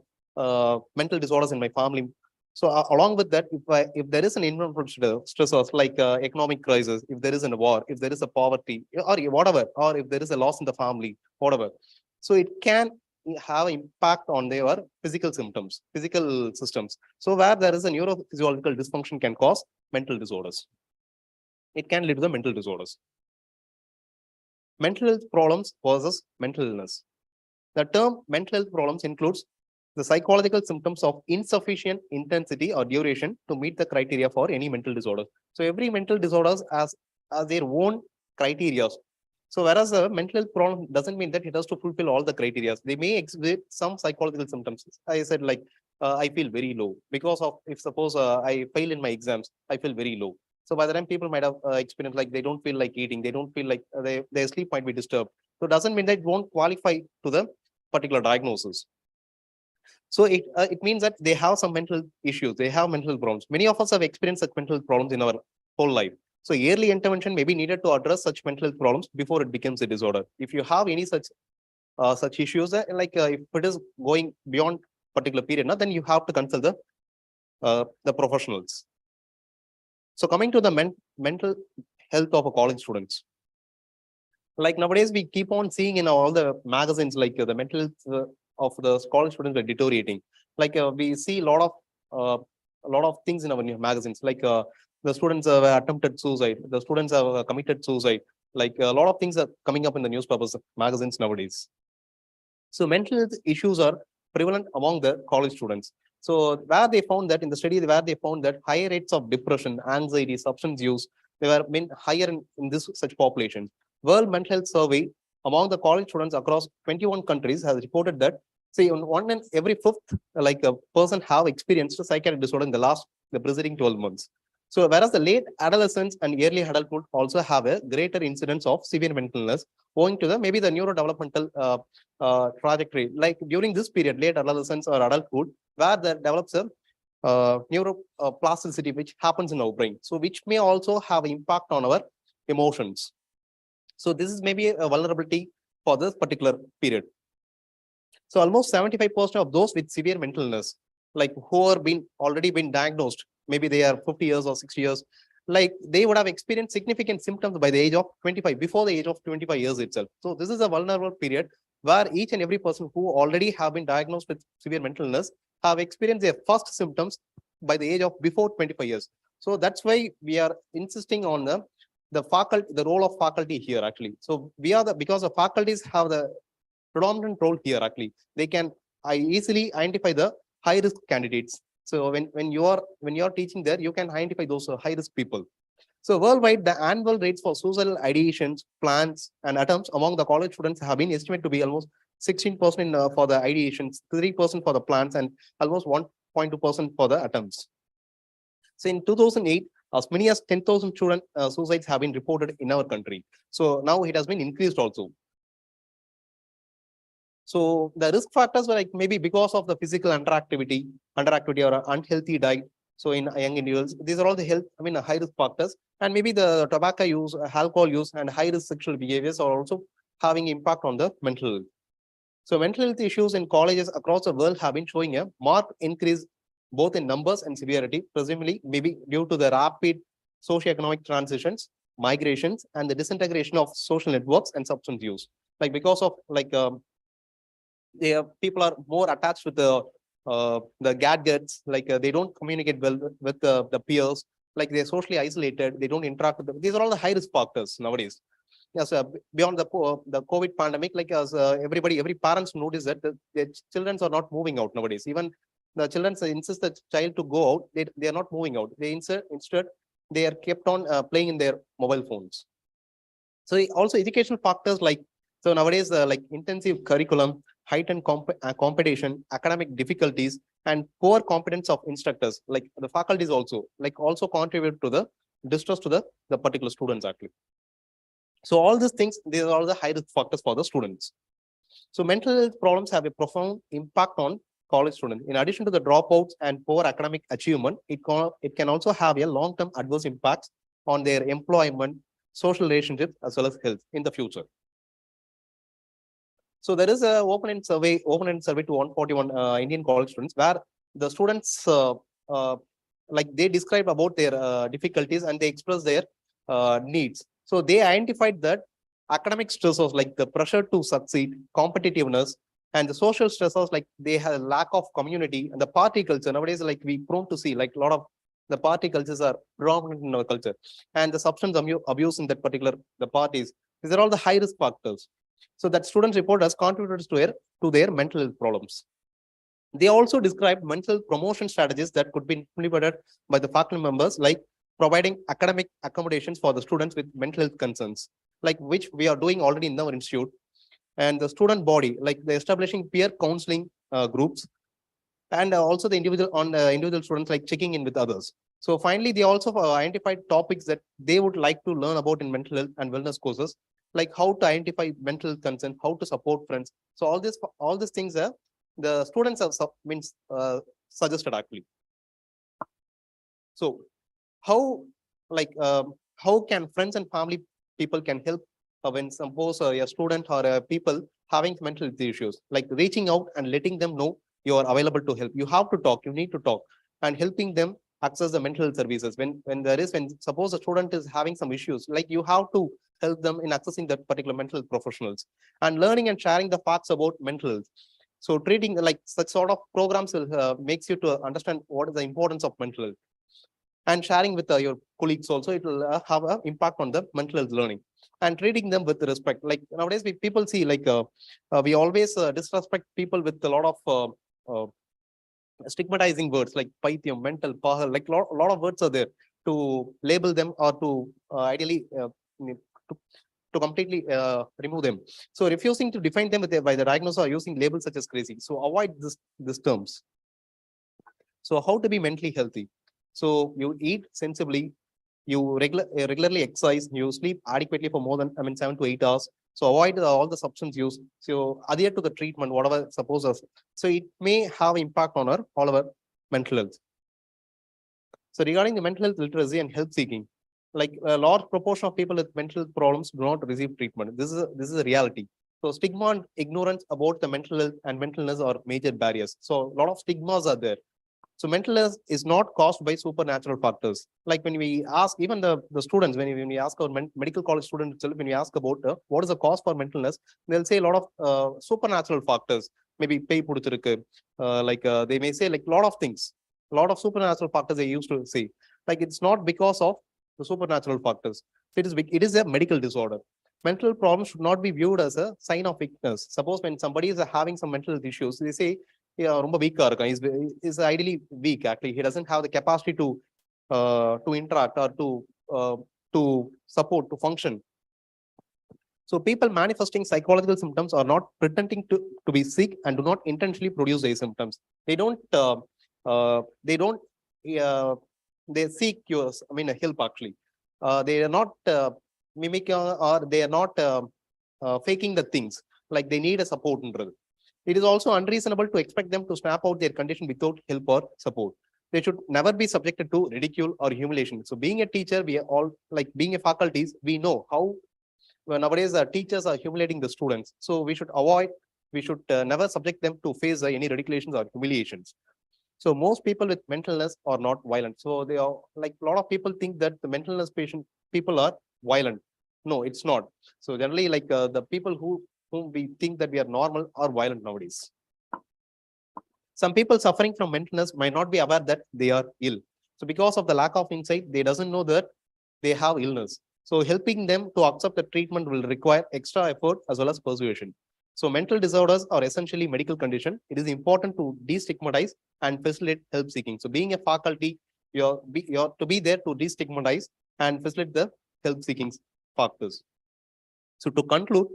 mental disorders in my family. So along with that, if there is an environmental stressors like economic crisis, if there is a war, if there is a poverty, or whatever, or if there is a loss in the family, whatever, so it can have impact on their physical symptoms, physical systems. So where there is a neurophysiological dysfunction can cause mental disorders. It can lead to the mental disorders. Mental health problems versus mental illness. The term mental health problems includes the psychological symptoms of insufficient intensity or duration to meet the criteria for any mental disorder. So every mental disorders has their own criteria. So whereas a mental health problem doesn't mean that it has to fulfill all the criteria. They may exhibit some psychological symptoms. I said like I feel very low because of if suppose I fail in my exams, I feel very low. So by the time people might have experienced like they don't feel like eating, they don't feel like their sleep might be disturbed. So it doesn't mean that it won't qualify to the particular diagnosis. So it means that they have some mental issues. They have mental problems. Many of us have experienced such mental problems in our whole life. So early intervention may be needed to address such mental problems before it becomes a disorder. If you have any such issues, if it is going beyond particular period, then you have to consult the professionals. So coming to the mental health of a college students. Like nowadays, we keep on seeing in all the magazines, like the mental health of the college students are deteriorating. Like we see a lot of things in our new magazines, like the students have attempted suicide, the students have committed suicide. Like a lot of things are coming up in the newspapers, magazines nowadays. So mental health issues are prevalent among the college students. So where they found that in the study, where they found that higher rates of depression, anxiety, substance use, they were higher in this such population. World Mental Health Survey among the college students across 21 countries has reported that, say, one in every fifth like a person have experienced a psychiatric disorder in the preceding 12 months. So whereas the late adolescence and early adulthood also have a greater incidence of severe mental illness owing to maybe the neurodevelopmental trajectory. Like during this period, late adolescence or adulthood, where there develops a neuroplasticity which happens in our brain. So which may also have impact on our emotions. So this is maybe a vulnerability for this particular period. So almost 75% of those with severe mental illness, like who are already been diagnosed, maybe they are 50 years or 60 years, like they would have experienced significant symptoms by the age of 25, before the age of 25 years itself. So this is a vulnerable period where each and every person who already have been diagnosed with severe mental illness have experienced their first symptoms by the age of before 25 years. So that's why we are insisting on the role of faculty here actually. So because the faculties have the predominant role here actually. They can easily identify the high risk candidates. So when you are teaching there, you can identify those high risk people. So worldwide, the annual rates for suicidal ideations, plans, and attempts among the college students have been estimated to be almost 16% for the ideations, 3% for the plans, and almost 1.2% for the attempts. So in 2008, as many as 10,000 suicides have been reported in our country. So now it has been increased also. So the risk factors were like maybe because of the physical underactivity or unhealthy diet. So in young individuals, these are all the high risk factors, and maybe the tobacco use, alcohol use, and high risk sexual behaviors are also having impact on the mental health. So mental health issues in colleges across the world have been showing a marked increase both in numbers and severity, presumably maybe due to the rapid socioeconomic transitions, migrations, and the disintegration of social networks and substance use. Like because of people are more attached with the gadgets, like they don't communicate well with the peers, like they're socially isolated, they don't interact with them. These are all the high risk factors nowadays. Yes, beyond the COVID pandemic, like as every parents notice that their children are not moving out nowadays. Even the children insist the child to go out, they are not moving out. Instead they are kept on playing in their mobile phones. So also educational factors like, so nowadays like intensive curriculum, heightened competition, academic difficulties, and poor competence of instructors, like the faculties also contribute to the distress to the particular students actually. So all these things, these are all the high risk factors for the students. So mental health problems have a profound impact on college students. In addition to the dropouts and poor academic achievement, it can also have a long-term adverse impacts on their employment, social relationships, as well as health in the future. So there is a open-end survey to 141 Indian college students, where the students like they describe about their difficulties and they express their needs. So they identified that academic stressors like the pressure to succeed, competitiveness, and the social stressors like they have a lack of community, and the party culture nowadays, like we prone to see like a lot of the party cultures are prominent in our culture, and the substance abuse in that particular the parties. These are all the high risk factors. So that students report as contributors to their mental health problems. They also described mental promotion strategies that could be implemented by the faculty members, like providing academic accommodations for the students with mental health concerns, like which we are doing already in our institute. And the student body, like they're establishing peer counseling groups, and also the individual students, like checking in with others. So finally, they also identified topics that they would like to learn about in mental health and wellness courses, like how to identify mental health concern, how to support friends. So all these things are the students have suggested actually. So how how can friends and family people can help when suppose a student or people having mental health issues, like reaching out and letting them know you are available to help. You have to talk, you need to talk, and helping them access the mental health services. When suppose a student is having some issues, like you have to help them in accessing that particular mental health professionals, and learning and sharing the facts about mental health. So treating like such sort of programs will makes you to understand what is the importance of mental health, and sharing with your colleagues also, it will have an impact on the mental health learning, and treating them with respect. Like nowadays people see like we always disrespect people with a lot of stigmatizing words like pythium, mental, power, like a lot of words are there to label them or to ideally to completely remove them. So refusing to define them by the diagnosis or using labels such as crazy. So avoid this terms. So how to be mentally healthy? So you eat sensibly, you regularly exercise, you sleep adequately for more than 7 to 8 hours. So avoid all the substance use. So adhere to the treatment, whatever supposes. So it may have impact on all our mental health. So regarding the mental health literacy and help seeking, like a large proportion of people with mental health problems do not receive treatment. This is a reality. So stigma and ignorance about the mental health and mental illness are major barriers. So a lot of stigmas are there. So mental illness is not caused by supernatural factors. Like when we ask even the students, when we ask our medical college students itself, when we ask about what is the cause for mental illness, they'll say a lot of supernatural factors. Maybe pay they may say like a lot of things, a lot of supernatural factors they used to say. Like it's not because of the supernatural factors. It is a medical disorder. Mental problems should not be viewed as a sign of weakness. Suppose when somebody is having some mental health issues, they say, yeah, ரொம்ப வீக்கா இருக்கான். Is ideally weak. Actually, he doesn't have the capacity to interact or to support, to function. So people manifesting psychological symptoms are not pretending to be sick and do not intentionally produce these symptoms. They seek cures. Help actually. They are not mimicking or they are not faking the things. Like they need a support. It is also unreasonable to expect them to snap out their condition without help or support. They should never be subjected to ridicule or humiliation. So being a teacher, we are all like being a faculties, we know how nowadays teachers are humiliating the students. So we should never subject them to face any ridiculations or humiliations. So most people with mental illness are not violent. So they are like a lot of people think that the mental illness patient people are violent. No, it's not. So generally, like the people whom we think that we are normal are violent nowadays. Some people suffering from mental illness might not be aware that they are ill. So because of the lack of insight, they doesn't know that they have illness. So helping them to accept the treatment will require extra effort as well as persuasion. So mental disorders are essentially medical condition. It is important to destigmatize and facilitate help seeking. So being a faculty, you're to be there to destigmatize and facilitate the help seeking factors. So to conclude,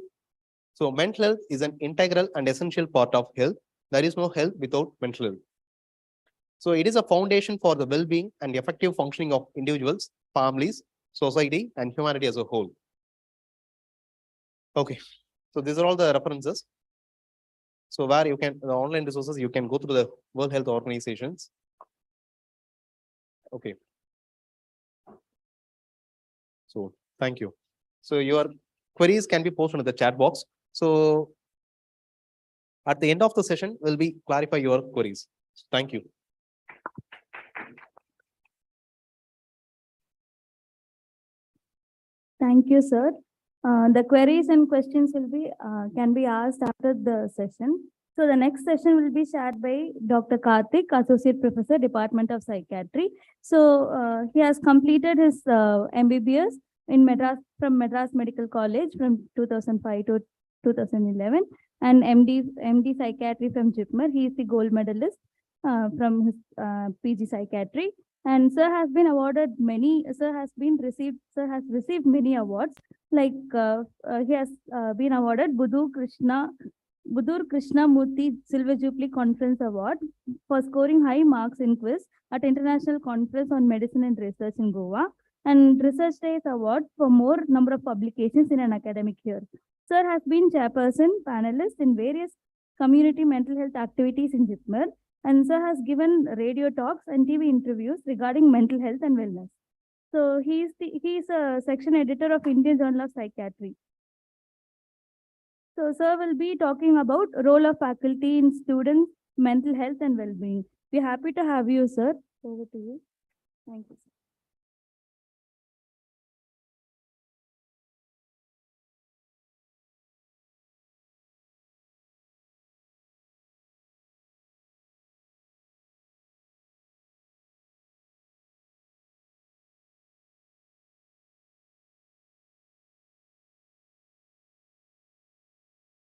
so mental health is an integral and essential part of health. There is no health without mental health. So it is a foundation for the well-being and effective functioning of individuals, families, society, and humanity as a whole. Okay, so these are all the references. So where you can, the online resources, you can go through the World Health Organizations. Okay. So thank you. So your queries can be posted in the chat box. So at the end of the session, we'll be clarify your queries. Thank you. Thank you, sir. The queries and questions will be, can be asked after the session. So the next session will be shared by Dr. Karthik, Associate Professor, Department of Psychiatry. So he has completed his MBBS in Madras, from Madras Medical College from 2005 to 2011, and MD Psychiatry from JIPMER. He is the gold medalist from his PG Psychiatry. And sir has been awarded many, sir has received many awards. Like he has been awarded Budur Krishna Murthy Silver Jubilee Conference Award for scoring high marks in quiz at International Conference on Medicine and Research in Goa, and Research Days Award for more number of publications in an academic year. Sir has been chairperson, panelist in various community mental health activities in JIPMER, and sir has given radio talks and TV interviews regarding mental health and wellness. So he is a section editor of Indian Journal of Psychiatry. So sir will be talking about role of faculty in students' mental health and well-being. We're happy to have you, sir. Over to you. Thank you, sir.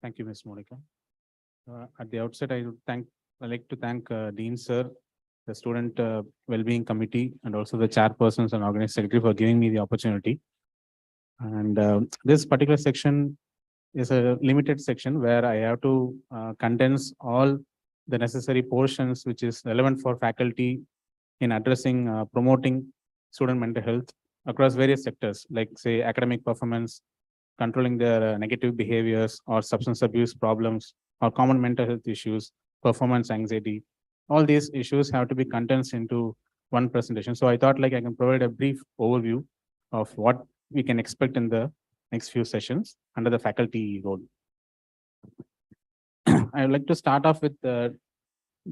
Thank you, Ms. Monica. At the outset, I'd like to thank Dean Sir, the Student Wellbeing Committee, and also the chairpersons and organizing secretary for giving me the opportunity. And this particular section is a limited section where I have to condense all the necessary portions which is relevant for faculty in addressing, promoting student mental health across various sectors, like say academic performance, controlling their negative behaviors or substance abuse problems or common mental health issues, performance anxiety. All these issues have to be condensed into one presentation. So I thought like I can provide a brief overview of what we can expect in the next few sessions under the faculty role. I would like to start off with the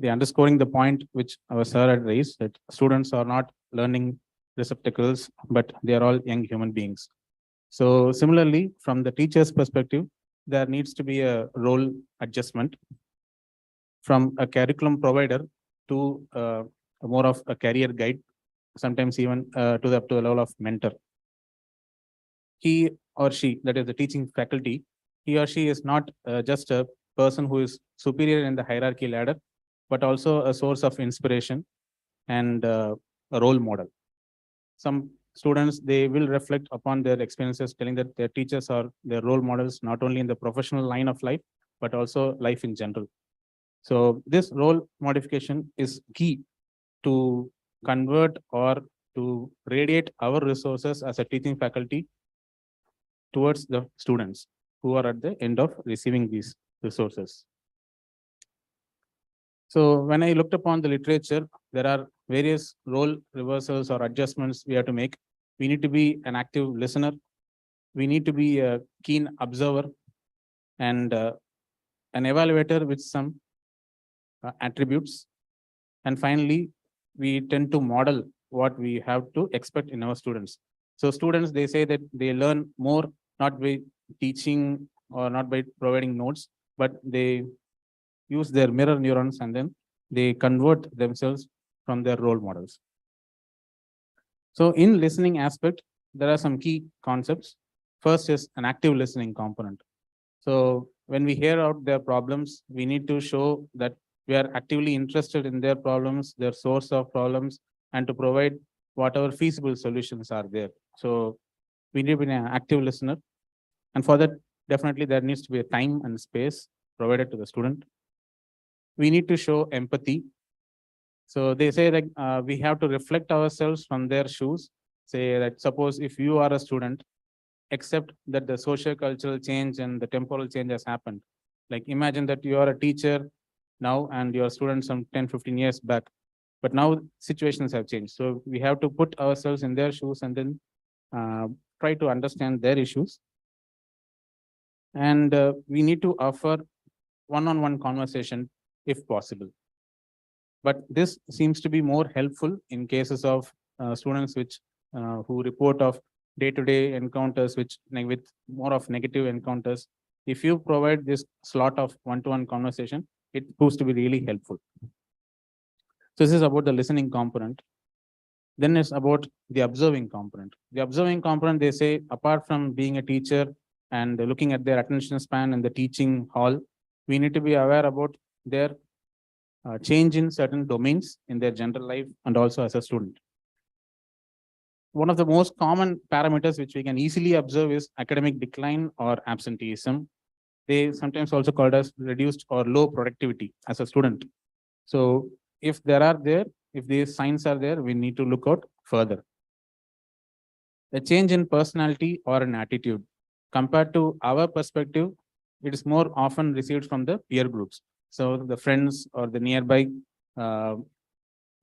underscoring the point which our sir had raised, that students are not learning receptacles, but they are all young human beings. So similarly, from the teacher's perspective, there needs to be a role adjustment from a curriculum provider to more of a career guide, sometimes even to the level of mentor. He or she, that is the teaching faculty, he or she is not just a person who is superior in the hierarchy ladder, but also a source of inspiration and a role model. Some students, they will reflect upon their experiences, telling that their teachers are their role models, not only in the professional line of life, but also life in general. So this role modification is key to convert or to radiate our resources as a teaching faculty towards the students who are at the end of receiving these resources. So when I looked upon the literature, there are various role reversals or adjustments we have to make. We need to be an active listener. We need to be a keen observer and an evaluator with some attributes. And finally, we tend to model what we have to expect in our students. So students, they say that they learn more not by teaching or not by providing notes, but they use their mirror neurons and then they convert themselves from their role models. So in listening aspect, there are some key concepts. First is an active listening component. So when we hear out their problems, we need to show that we are actively interested in their problems, their source of problems, and to provide whatever feasible solutions are there. So we need to be an active listener. And for that, definitely there needs to be a time and space provided to the student. We need to show empathy. So they say that we have to reflect ourselves from their shoes. Say that suppose if you are a student, accept that the social cultural change and the temporal change has happened. Like imagine that you are a teacher now and your students some 10, 15 years back, but now situations have changed. So we have to put ourselves in their shoes and then try to understand their issues. And we need to offer one-on-one conversation if possible. But this seems to be more helpful in cases of students which who report of day-to-day encounters, which with more of negative encounters. If you provide this slot of one-to-one conversation, it proves to be really helpful. So this is about the listening component. Then it's about the observing component. The observing component, they say, apart from being a teacher and looking at their attention span in the teaching hall, we need to be aware about their change in certain domains in their general life and also as a student. One of the most common parameters which we can easily observe is academic decline or absenteeism. They sometimes also called as reduced or low productivity as a student. So if these signs are there, we need to look out further. A change in personality or an attitude. Compared to our perspective, it is more often received from the peer groups. So the friends or the nearby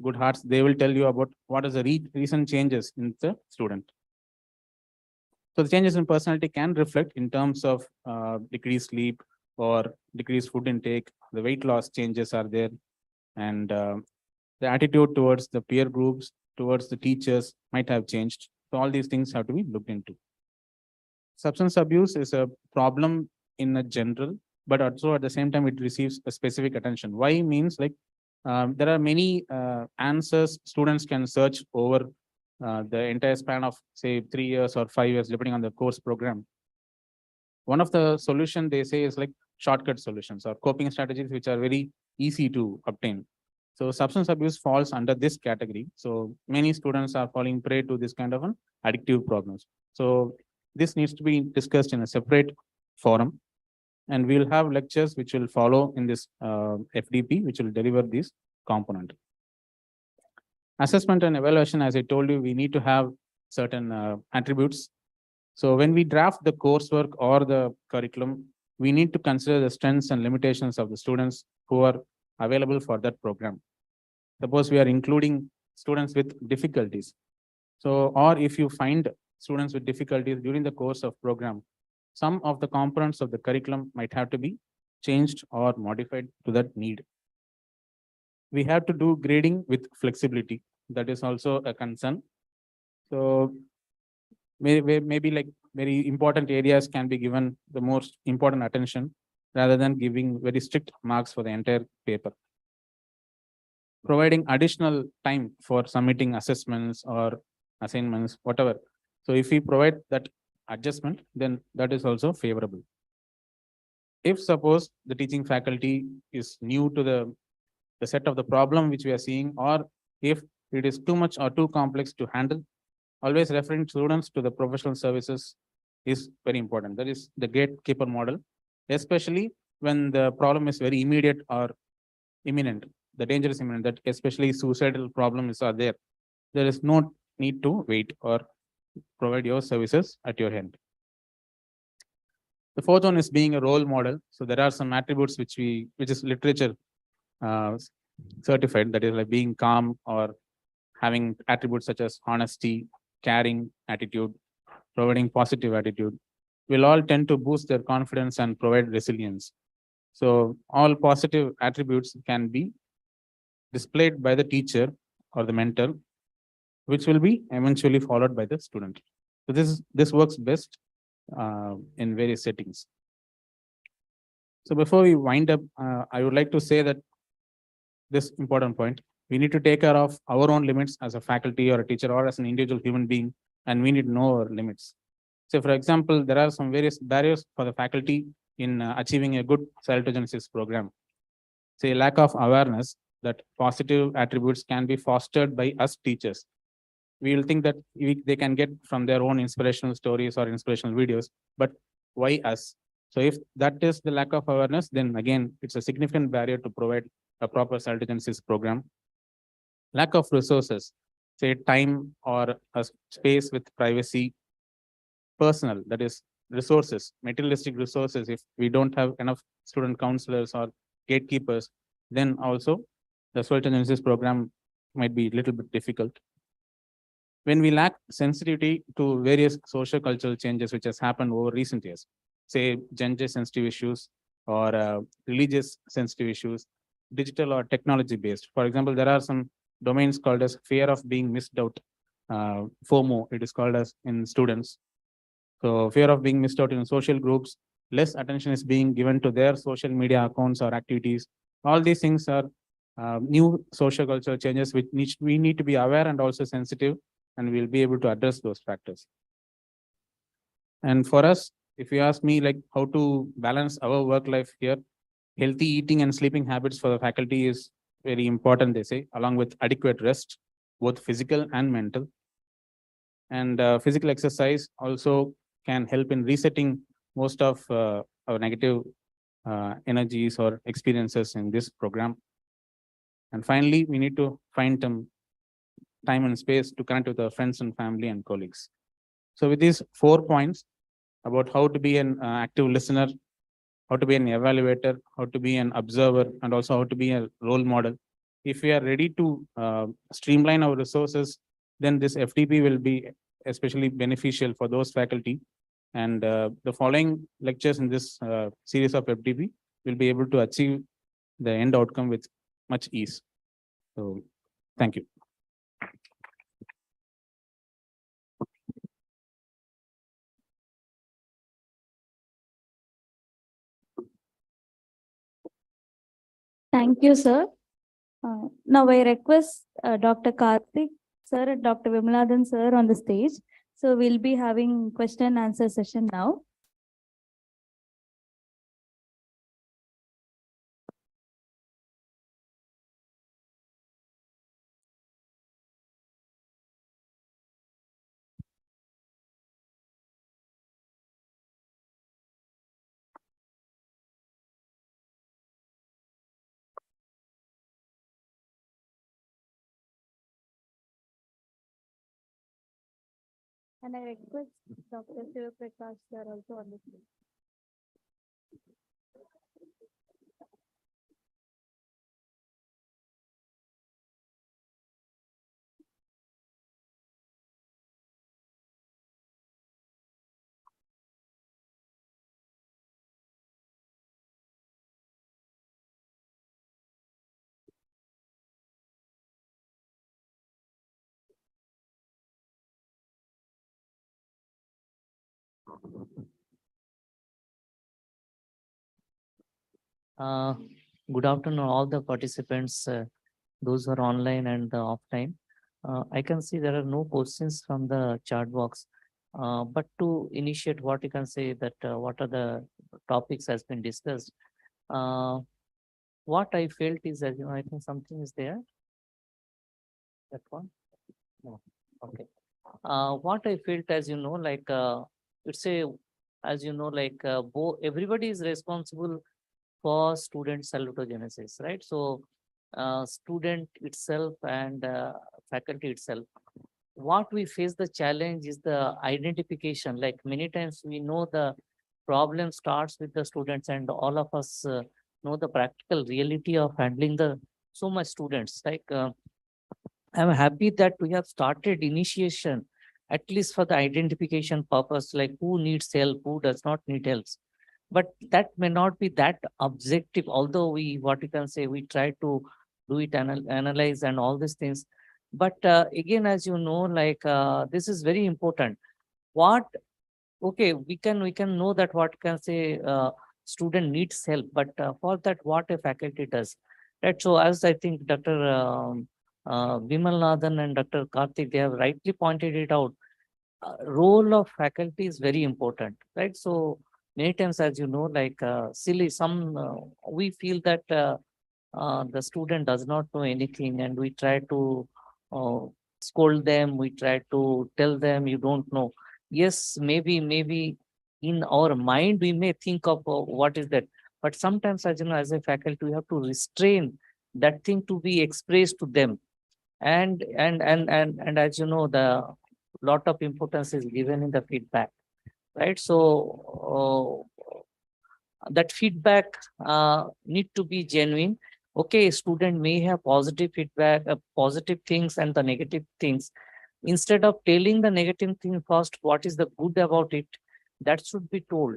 good hearts, they will tell you about what is the recent changes in the student. So the changes in personality can reflect in terms of decreased sleep or decreased food intake. The weight loss changes are there, and the attitude towards the peer groups, towards the teachers might have changed. So all these things have to be looked into. Substance abuse is a problem in a general, but also at the same time it receives a specific attention. Why means like there are many answers students can search over the entire span of say 3 years or 5 years, depending on the course program. One of the solution they say is like shortcut solutions or coping strategies, which are very easy to obtain. So substance abuse falls under this category. So many students are falling prey to this kind of an addictive problems. So this needs to be discussed in a separate forum. And we'll have lectures which will follow in this FDP, which will deliver this component. Assessment and evaluation, as I told you, we need to have certain attributes. So when we draft the coursework or the curriculum, we need to consider the strengths and limitations of the students who are available for that program. Suppose we are including students with difficulties. So, or if you find students with difficulties during the course of program, some of the components of the curriculum might have to be changed or modified to that need. We have to do grading with flexibility. That is also a concern. So maybe like very important areas can be given the most important attention rather than giving very strict marks for the entire paper. Providing additional time for submitting assessments or assignments, whatever. So if we provide that adjustment, then that is also favorable. If suppose the teaching faculty is new to the set of the problem which we are seeing, or if it is too much or too complex to handle, always referring students to the professional services is very important. That is the gatekeeper model, especially when the problem is very immediate or imminent. The danger is imminent, that especially suicidal problems are there. There is no need to wait or provide your services at your end. The fourth one is being a role model. So there are some attributes which is literature certified, that is like being calm or having attributes such as honesty, caring attitude, providing positive attitude, will all tend to boost their confidence and provide resilience. So all positive attributes can be displayed by the teacher or the mentor, which will be eventually followed by the student. So this works best in various settings. So before we wind up, I would like to say that this important point, we need to take care of our own limits as a faculty or a teacher or as an individual human being, and we need to know our limits. So for example, there are some various barriers for the faculty in achieving a good salutogenesis program. Say lack of awareness that positive attributes can be fostered by us teachers. We will think that they can get from their own inspirational stories or inspirational videos, but why us? So if that is the lack of awareness, then again, it's a significant barrier to provide a proper salutogenesis program. Lack of resources, say time or a space with privacy, personal, that is resources, materialistic resources. If we don't have enough student counselors or gatekeepers, then also the salutogenesis program might be a little bit difficult. When we lack sensitivity to various social cultural changes which has happened over recent years, say gender sensitive issues or religious sensitive issues, digital or technology based. For example, there are some domains called as fear of being missed out, FOMO, it is called as in students. So fear of being missed out in social groups, less attention is being given to their social media accounts or activities. All these things are new social cultural changes which we need to be aware and also sensitive, and we'll be able to address those factors. And for us, if you ask me like how to balance our work life here, healthy eating and sleeping habits for the faculty is very important, they say, along with adequate rest, both physical and mental. And physical exercise also can help in resetting most of our negative energies or experiences in this program. And finally, we need to find some time and space to connect with our friends and family and colleagues. So with these 4 points about how to be an active listener, how to be an evaluator, how to be an observer, and also how to be a role model, if we are ready to streamline our resources, then this FTP will be especially beneficial for those faculty. And the following lectures in this series of FTP will be able to achieve the end outcome with much ease. So, thank you. Thank you, sir. Now I request Dr. Karthik sir and Dr. Vimaladan sir on the stage. So we'll be having question and answer session now. And I request Dr. Shivaprakash sir also on the stage. Uh, Good afternoon, all the participants, those who are online and offline. I can see there are no questions from the chat box. But to initiate what you can say that what are the topics has been discussed. What I felt is that, I think something is there. That one? No. Okay. What I felt, as like, it's a, as like, everybody is responsible for student salutogenesis, right? So, student itself and faculty itself. What we face the challenge is the identification. Like many times we know the problem starts with the students, and all of us know the practical reality of handling the so much students. Like I'm happy that we have started initiation, at least for the identification purpose, like who needs help, who does not need help. But that may not be that objective, although we, what you can say, we try to do it, analyze and all these things. But again, as you know, like this is very important. What, okay, we can know that what can say student needs help, but for that, what a faculty does, right? So as I think Dr. Vimal Nathan and Dr. Karthik, they have rightly pointed it out. Role of faculty is very important, right? So many times, as you know, like silly, we feel that the student does not know anything, and we try to uh, scold them. We try to tell them you don't know. Yes, maybe in our mind we may think of what is that, but sometimes, as you know, as a faculty, we have to restrain that thing to be expressed to them. And as you know, the lot of importance is given in the feedback, right? So that feedback need to be genuine. Okay, student may have positive feedback, positive things and the negative things. Instead of telling the negative thing first, what is the good about it, that should be told,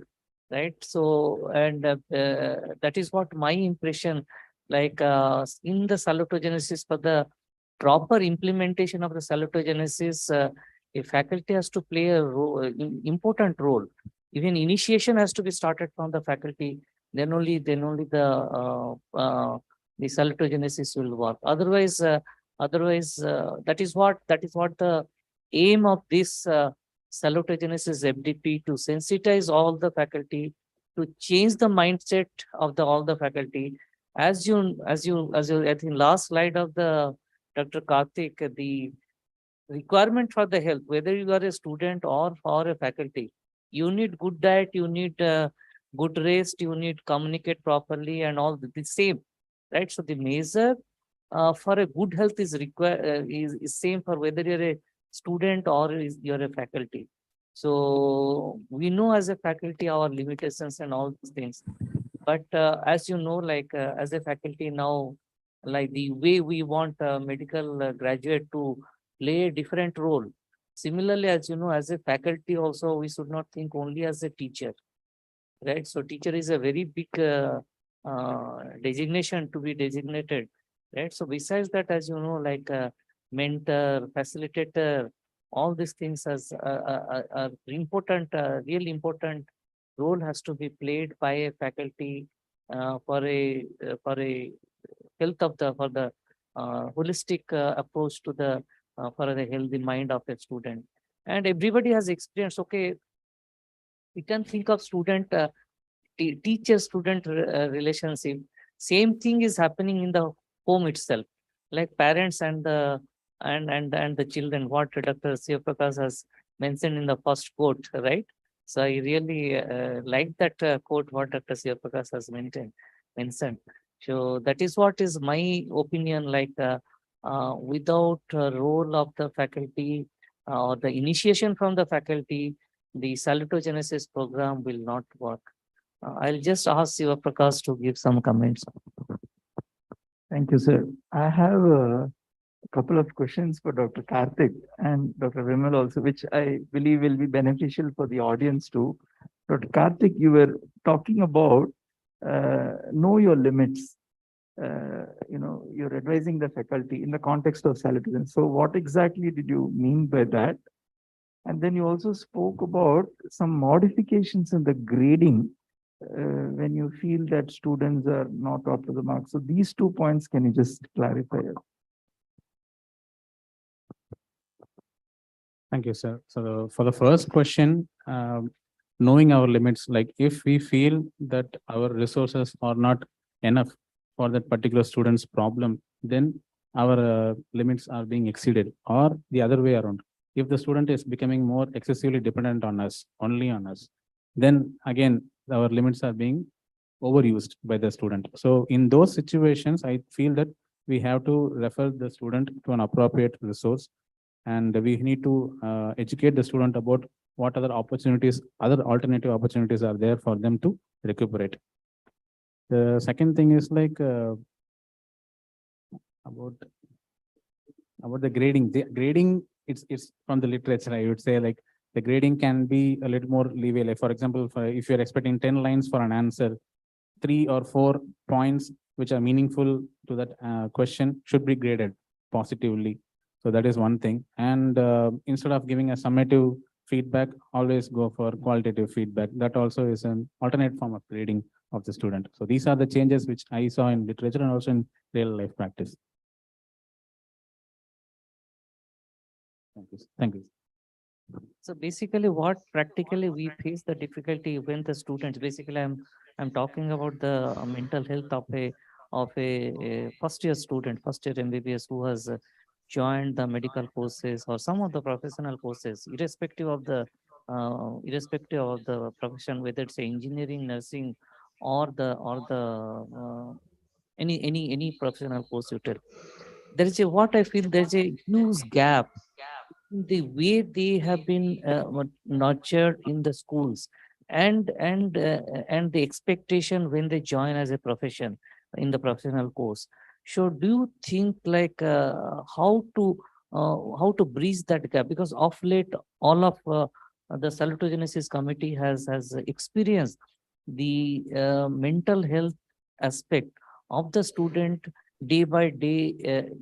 right? So, and that is what my impression, like in the salutogenesis, for the proper implementation of the salutogenesis, a faculty has to play a important role. Even initiation has to be started from the faculty. Then only the salutogenesis will work. Otherwise, that is what the aim of this salutogenesis FDP, to sensitize all the faculty, to change the mindset of all the faculty. As you, I think last slide of the Dr. Karthik, the requirement for the health, whether you are a student or a faculty, you need good diet, you need good rest, you need communicate properly and all the same, right? So the measure for a good health is is same for whether you're a student or you're a faculty. So we know as a faculty our limitations and all these things. But as you know, like as a faculty now, like the way we want medical graduate to play a different role. Similarly, as you know, as a faculty also, we should not think only as a teacher, right? So teacher is a very big designation to be designated, right? So besides that, as you know, like mentor, facilitator, all these things are important, really important role has to be played by a faculty for a health of the for the holistic approach to the for the healthy mind of a student. And everybody has experience. Okay, we can think of student teacher student relationship. Same thing is happening in the home itself, like parents and the children, what Dr. Sivaprakash has mentioned in the first quote, right? So I really like that quote what Dr. Sivaprakash has mentioned. So that is what is my opinion, like without role of the faculty or the initiation from the faculty, the salutogenesis program will not work. I'll just ask Siva Prakash to give some comments. Thank you, sir. I have a couple of questions for Dr. Karthik and Dr. Vimal also, which I believe will be beneficial for the audience too. Dr. Karthik, you were talking about know your limits. You're advising the faculty in the context of salutogenesis. So what exactly did you mean by that? And then you also spoke about some modifications in the grading when you feel that students are not up to the mark. So these 2 points, can you just clarify? Thank you, sir. So for the first question, knowing our limits, like if we feel that our resources are not enough for that particular student's problem, then our limits are being exceeded, or the other way around. If the student is becoming more excessively dependent on us, only on us, then again, our limits are being overused by the student. So in those situations, I feel that we have to refer the student to an appropriate resource, and we need to educate the student about what other opportunities, other alternative opportunities are there for them to recuperate. The second thing is like about the grading. The grading, it's from the literature. I would say like the grading can be a little more leeway. Like for example, if you're expecting 10 lines for an answer, 3 or 4 points which are meaningful to that question should be graded positively. So that is one thing. And instead of giving a summative feedback, always go for qualitative feedback. That also is an alternate form of grading of the student. So these are the changes which I saw in literature and also in real life practice. Thank you. Thank you. So basically what practically we face the difficulty when the students, basically I'm talking about the mental health of a first year student, first year MBBS who has joined the medical courses or some of the professional courses, irrespective of the profession, whether it's engineering, nursing, or any professional course you tell. There is a what I feel there's a huge gap the way they have been nurtured in the schools and the expectation when they join as a profession in the professional course. So do you think like how to bridge that gap? Because of late all of the salutogenesis committee has experienced the mental health aspect of the student day by day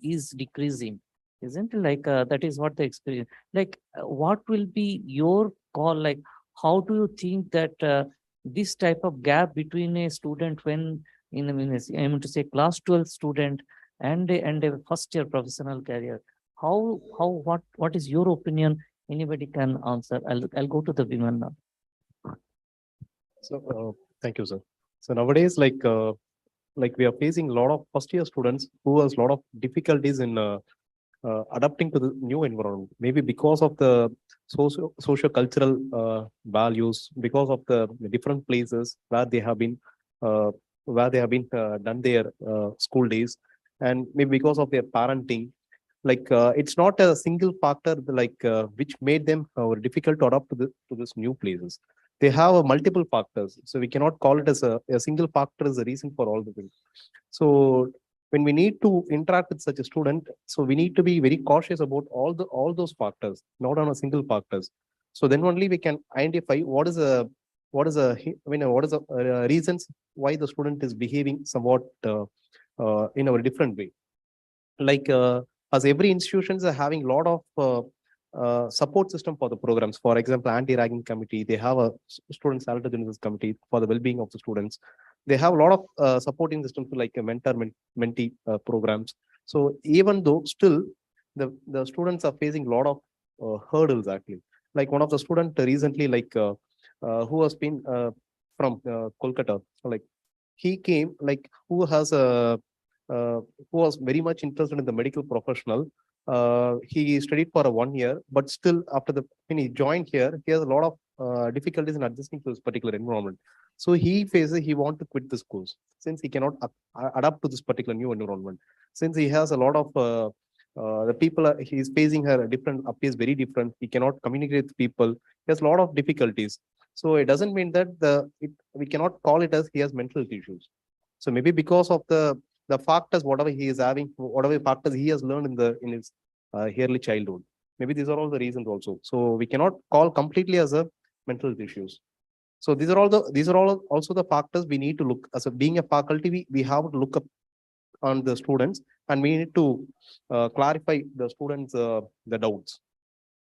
is decreasing, isn't it? Like that is what the experience. Like, what will be your call? Like, how do you think that this type of gap between a student when I mean to say class 12 student and a first year professional career? What is your opinion? Anybody can answer. I'll go to the women now. So, thank you, sir. So nowadays, like we are facing a lot of first year students who has a lot of difficulties in adapting to the new environment. Maybe because of the socio-cultural values, because of the different places uh, where they have been done their school days, and maybe because of their parenting. Like it's not a single factor which made them difficult to adapt to this new places. They have multiple factors, so we cannot call it as a single factor as a reason for all the things. So when we need to interact with such a student, so we need to be very cautious about all those factors, not on a single factors. So then only we can identify what is the reasons why the student is behaving somewhat in a different way. Like as every institutions are having a lot of support system for the programs. For example, anti-ragging committee, they have a student salutogenesis committee for the well-being of the students. They have a lot of supporting systems like a mentee programs. So even though still the students are facing a lot of hurdles actually. Like one of the student recently, who has been from Kolkata, like he came, like uh, who was very much interested in the medical professional. He studied for a 1 year, but still after when he joined here, he has a lot of difficulties in adjusting to this particular environment. So he want to quit this course since he cannot adapt to this particular new environment. Since he has a lot of the people he is facing her different appears very different. He cannot communicate with people. He has a lot of difficulties. So it doesn't mean that we cannot call it as he has mental health issues. So maybe because of the factors, whatever he is having, whatever factors he has learned in his early childhood. Maybe these are all the reasons also. So we cannot call completely as a mental health issues. So these are all also the factors we need to look as a being a faculty. We have to look up on the students and we need to clarify the students the doubts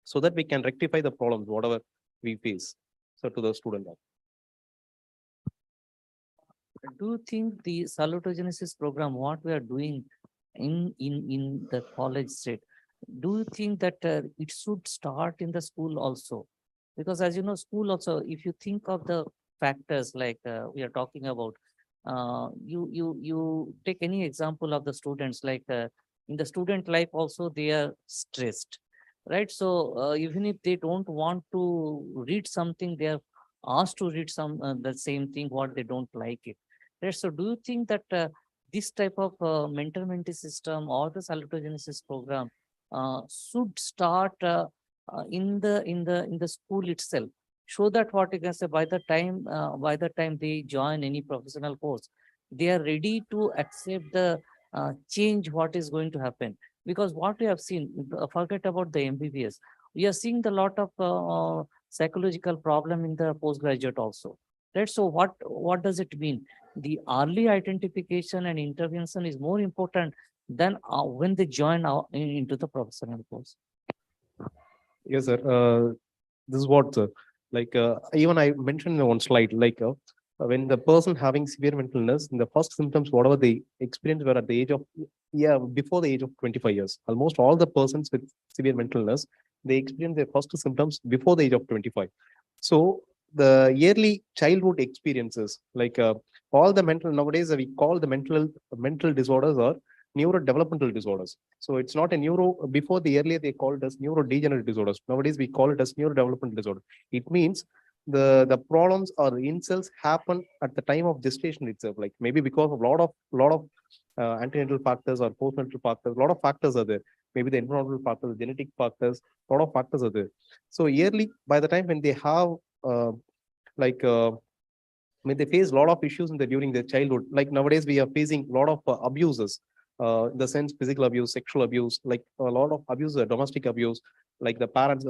so that we can rectify the problems whatever we face. So to the student. Do you think the salutogenesis program, what we are doing in the college state, do you think that it should start in the school also? Because as you know, school also, if you think of the factors like we are talking about, you take any example of the students, like in the student life also they are stressed, right? So even if they don't want to read something, they are asked to read the same thing what they don't like it. Right. So do you think that this type of mentor-mentee system or the salutogenesis program should start in the school itself, so that what you can say by the time they join any professional course, they are ready to accept the change what is going to happen? Because what we have seen, forget about the MBBS, we are seeing the lot of psychological problem in the postgraduate also. Right. So what does it mean? the early identification and intervention is more important than when they join into the professional course. Yes, sir. This is what, like, even I mentioned in one slide, like, when the person having severe mental illness, the first symptoms, whatever they experience, were at the age of, before the age of 25 years. Almost all the persons with severe mental illness, they experience their first symptoms before the age of 25. So the yearly childhood experiences, like, all the mental, nowadays we call the mental disorders or neurodevelopmental disorders. So it's not a before the earlier they called as neurodegenerative disorders. Nowadays we call it as neurodevelopmental disorder. It means the problems or the insults happen at the time of gestation itself, like maybe because of lot of antenatal factors or postnatal factors, a lot of factors are there. Maybe the environmental factors, genetic factors, a lot of factors are there. So yearly, by the time when they have like when they face a lot of issues during their childhood, like nowadays we are facing a lot of abuses, in the sense physical abuse, sexual abuse, like a lot of abuse, domestic abuse, like the parents,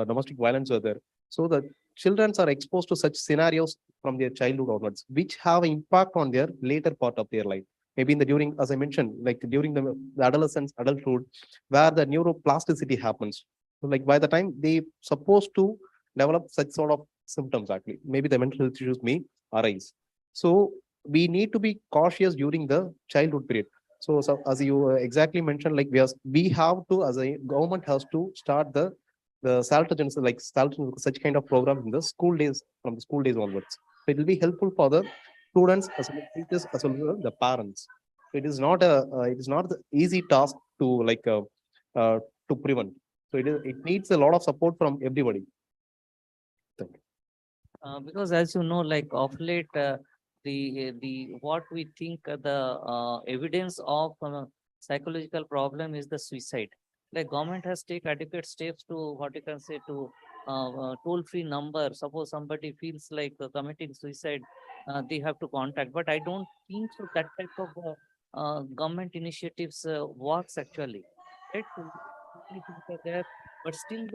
domestic violence are there. So the children are exposed to such scenarios from their childhood onwards, which have an impact on their later part of their life. Maybe in the during, as I mentioned, like during the adolescence, adulthood, where the neuroplasticity happens. So like by the time they supposed to develop such sort of symptoms, actually, maybe the mental health issues may arise. So we need to be cautious during the childhood period. So as you exactly mentioned, like we have to, as a government, has to start the salutogenesis, like salutogenesis, such kind of program in the school days, from the school days onwards. So it will be helpful for the students as well as teachers as well as the parents. So it is not the easy task to uh, to prevent. So it needs a lot of support from everybody. Thank you. Because as you know, like of late, the what we think the evidence of psychological problem is the suicide. Like government has taken adequate steps to what you can say to toll-free number. Suppose somebody feels like committing suicide, they have to contact. But I don't think so that type of government initiatives works actually. Right? So, facilities are there, but still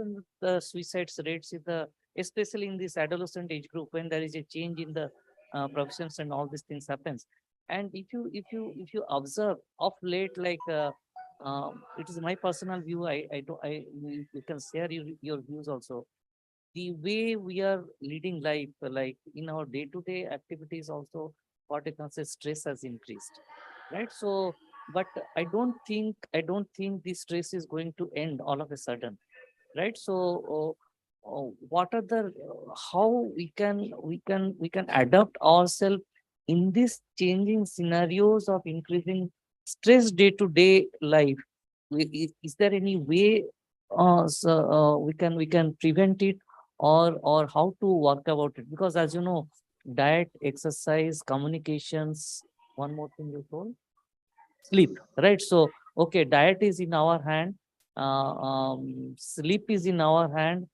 the suicides rates is the, especially in this adolescent age group, when there is a change in the professions and all these things happens. And if you observe of late, like it is my personal view, I do I you can share your views also. The way we are leading life, like in our day-to-day activities also, what you can say, stress has increased, right? So but I don't think this stress is going to end all of a sudden, right? So what are the how we can adapt ourselves in these changing scenarios of increasing stress day to day life? Is there any way we can prevent it, or how to work about it? Because as you know, diet, exercise, communications, one more thing you told, sleep, right? So okay, diet is in our hand, sleep is in our hand,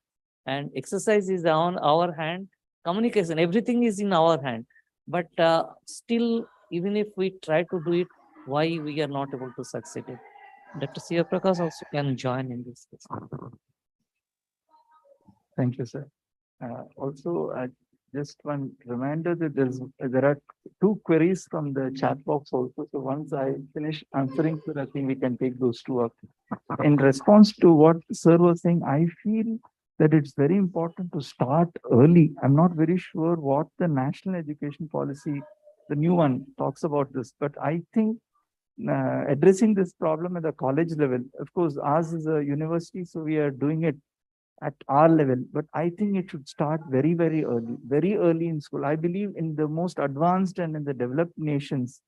and exercise is on our hand, communication, everything is in our hand. But still, even if we try to do it, why we are not able to succeed it? Dr. Siva Prakash also can join in this discussion. Thank you, sir. Also, just one reminder that there are two queries from the chat box also. So once I finish answering, sir, I think we can take those two up. In response to what sir was saying, I feel that it's very important to start early. I'm not very sure what the national education policy, the new one, talks about this, but I think addressing this problem at the college level, of course, ours is a university, so we are doing it at our level, but I think it should start very early in school. I believe in the most advanced and in the developed nations,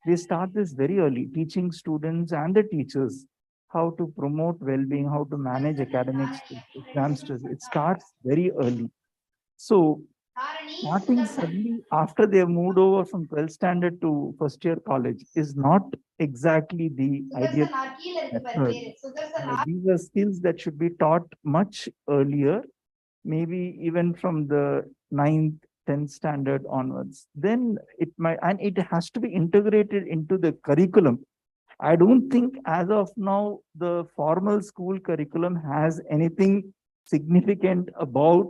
they start this very early, teaching students and the teachers how to promote well-being, how to manage academics, exam stress. It starts very early. So starting suddenly after they have moved over from 12th standard to first year college is not exactly the ideal method. These are skills that should be taught much earlier, maybe even from the 9th, 10th standard onwards. Then it might, and it has to be integrated into the curriculum. I don't think as of now, the formal school curriculum has anything significant about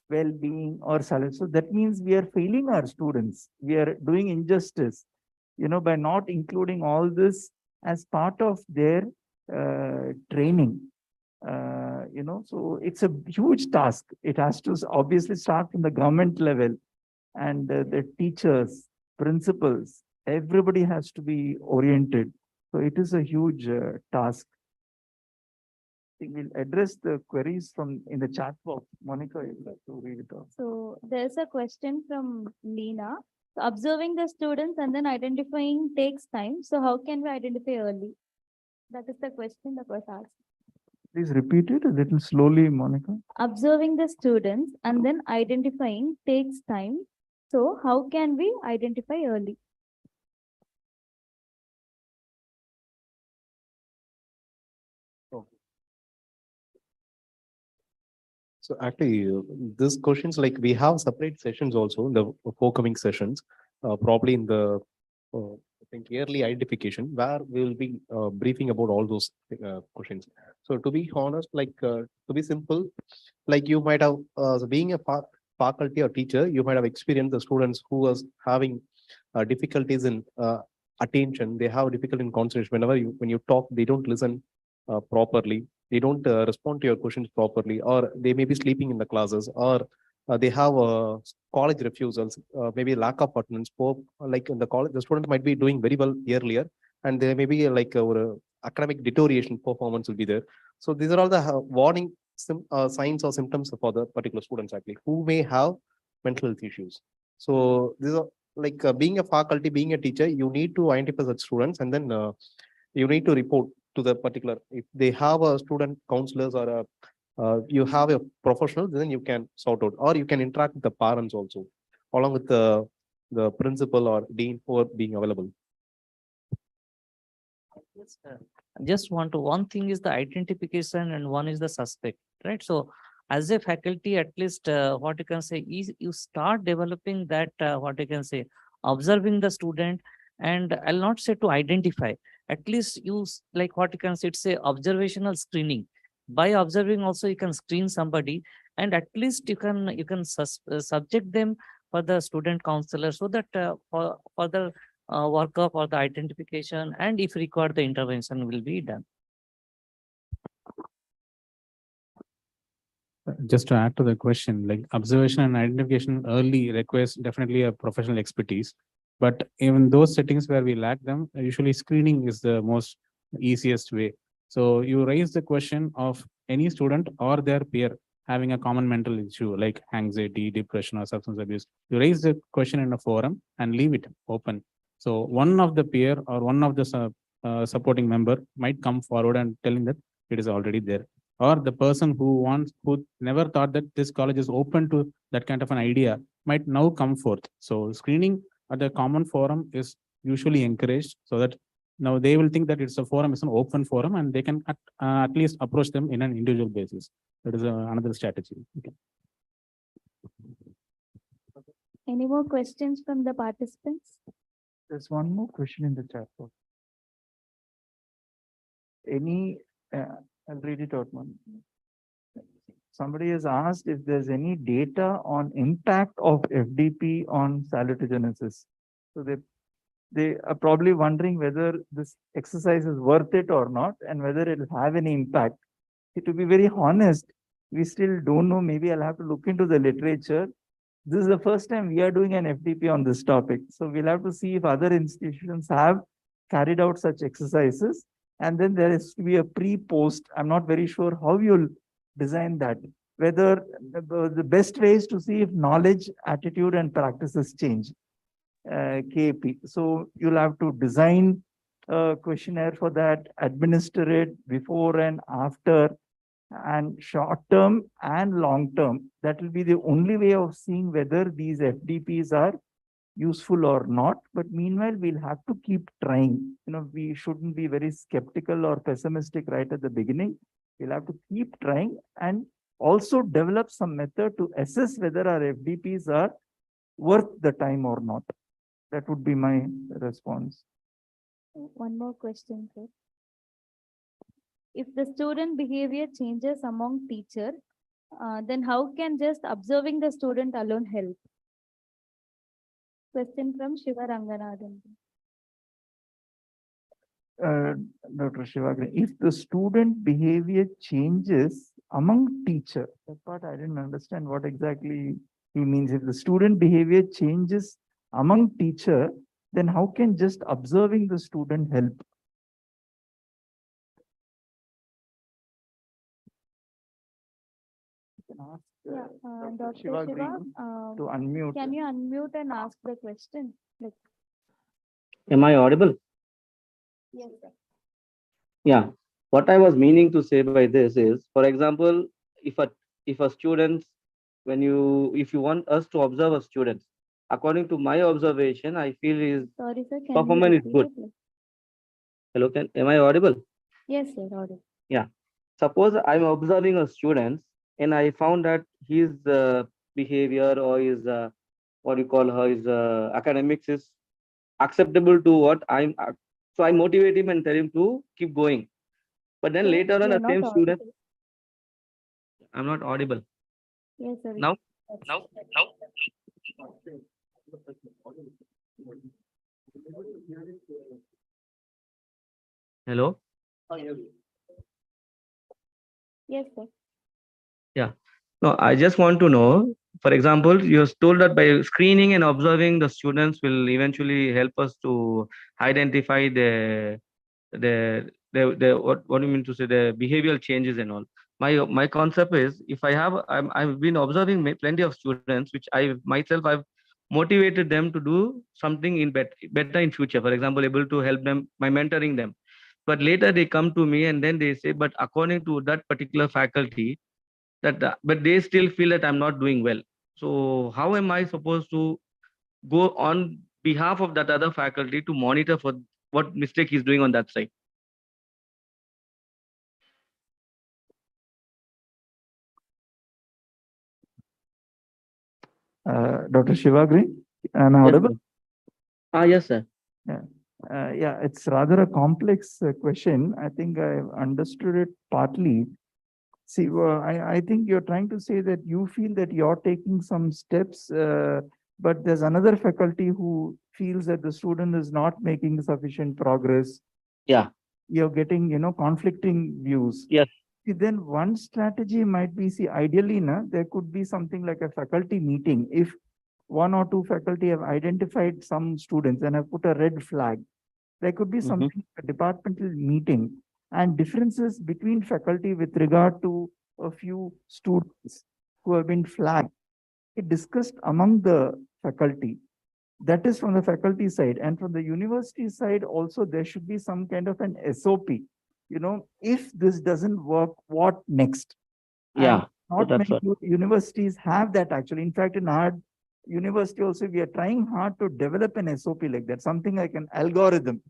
well-being or salary. So that means we are failing our students. We are doing injustice, by not including all this as part of their training. So it's a huge task. It has to obviously start from the government level, and the teachers, principals, everybody has to be oriented. So it is a huge task. I think we'll address the queries from in the chat box. Monica, you'd like to read it out. So there's a question from Leena. So observing the students and then identifying takes time. So how can we identify early? That is the question that was asked. Please repeat it a little slowly, Monica. Observing the students and then identifying takes time. So how can we identify early? So actually, this questions like we have separate sessions also in the forthcoming sessions, probably in the I think yearly identification where we will be briefing about all those questions. So to be honest, to be simple, like you might have being a faculty or teacher, you might have experienced the students who was having difficulties in attention. They have difficulty in concentration. Whenever when you talk, they don't listen properly. They don't respond to your questions properly, or they may be sleeping in the classes, or they have college refusals, maybe lack of attendance. Like in the college, the student might be doing very well earlier, and there may be like a academic deterioration performance will be there. So these are all the warning signs or symptoms for the particular students actually who may have mental health issues. So these are like being a faculty, being a teacher, you need to identify such students, and then you need to report to the particular, if they have a student counselors or you have a professional, then you can sort out, or you can interact with the parents also, along with the principal or dean who are being available. Just want to, one thing is the identification and one is the suspect, right? So as a faculty, at least what you can say is you start developing that, what you can say, observing the student, and I'll not say to identify, at least use like what you can say, it's a observational screening. By observing also you can screen somebody, and at least you can subject them for the student counselor, so that for the workup or the identification, and if required, the intervention will be done. Just to add to the question, like observation and identification early requires definitely a professional expertise. But even those settings where we lack them, usually screening is the most easiest way. So you raise the question of any student or their peer having a common mental issue like anxiety, depression, or substance abuse. You raise the question in a forum and leave it open. So one of the peer or one of the supporting member might come forward and telling that it is already there, or the person who never thought that this college is open to that kind of an idea might now come forth. So screening at the common forum is usually encouraged, so that now they will think that it's a forum, it's an open forum, and they can at least approach them in an individual basis. That is another strategy. Okay. Any more questions from the participants? There's one more question in the chat box. I'll read it out, man. Somebody has asked if there's any data on impact of FDP on salutogenesis. So they are probably wondering whether this exercise is worth it or not, and whether it will have any impact. To be very honest, we still don't know. Maybe I'll have to look into the literature. This is the first time we are doing an FDP on this topic. So we'll have to see if other institutions have carried out such exercises. And then there is to be a pre-post. I'm not very sure how you'll design that. Whether the best way is to see if knowledge, attitude, and practices change. KP. So you'll have to design a questionnaire for that, administer it before and after, and short term and long term. That will be the only way of seeing whether these FDPs are useful or not. But meanwhile, we'll have to keep trying. We shouldn't be very skeptical or pessimistic right at the beginning. We'll have to keep trying and also develop some method to assess whether our FDPs are worth the time or not. That would be my response. One more question, sir. If the student behavior changes among teacher, Then how can just observing the student alone help? Question from Shiva Ranganathan. Uh, Dr. Shivagri, if the student behavior changes among teacher, that part I didn't understand what exactly he means. If the student behavior changes among teacher, then how can just observing the student help? You can ask, Dr. Shivagri Shiva, to unmute. can you unmute and ask the question? Like, Am I audible? yes, sir. Yeah. What I was meaning to say by this is, for example, if a student, if you want us to observe a student, according to my observation, I feel his Sorry, sir. Can you performance is repeat good. it? Like, Hello, am I audible? yes, sir. Audible. Yeah. Suppose I'm observing a student and I found that his behavior or his what you call her his academics is acceptable to what so I motivate him and tell him to keep going. But then Sir, later on, you are the not same student, audible. I'm not audible. Yes, sir. Now? Hello? Yes, sir. Yeah. No, I just want to know, for example, you're told that by screening and observing the students will eventually help us to identify what do you mean to say, the behavioral changes and all. My concept is, if I've been observing plenty of students, which I've motivated them to do something better in future. For example, able to help them by mentoring them. But later they come to me and then they say, but according to that particular faculty, but they still feel that I'm not doing well. So how am I supposed to go on behalf of that other faculty to monitor for what mistake he's doing on that side? Dr. Shivagri, am I audible? Yes, sir. Yeah, it's rather a complex question. I think I've understood it partly. See, I think you're trying to say that you feel that you're taking some steps, but there's another faculty who feels that the student is not making sufficient progress. Yeah. You're getting, conflicting views. Yes. See, then one strategy might be, see, ideally, there could be something like a faculty meeting. If one or two faculty have identified some students and have put a red flag, there could be something, a departmental meeting and differences between faculty with regard to a few students who have been flagged. It discussed among the faculty. That is from the faculty side. And from the university side also, there should be some kind of an SOP. If this doesn't work, what next? Yeah. And not that's many what. universities have that actually. In fact, in our university also, we are trying hard to develop an SOP like that, something like an algorithm,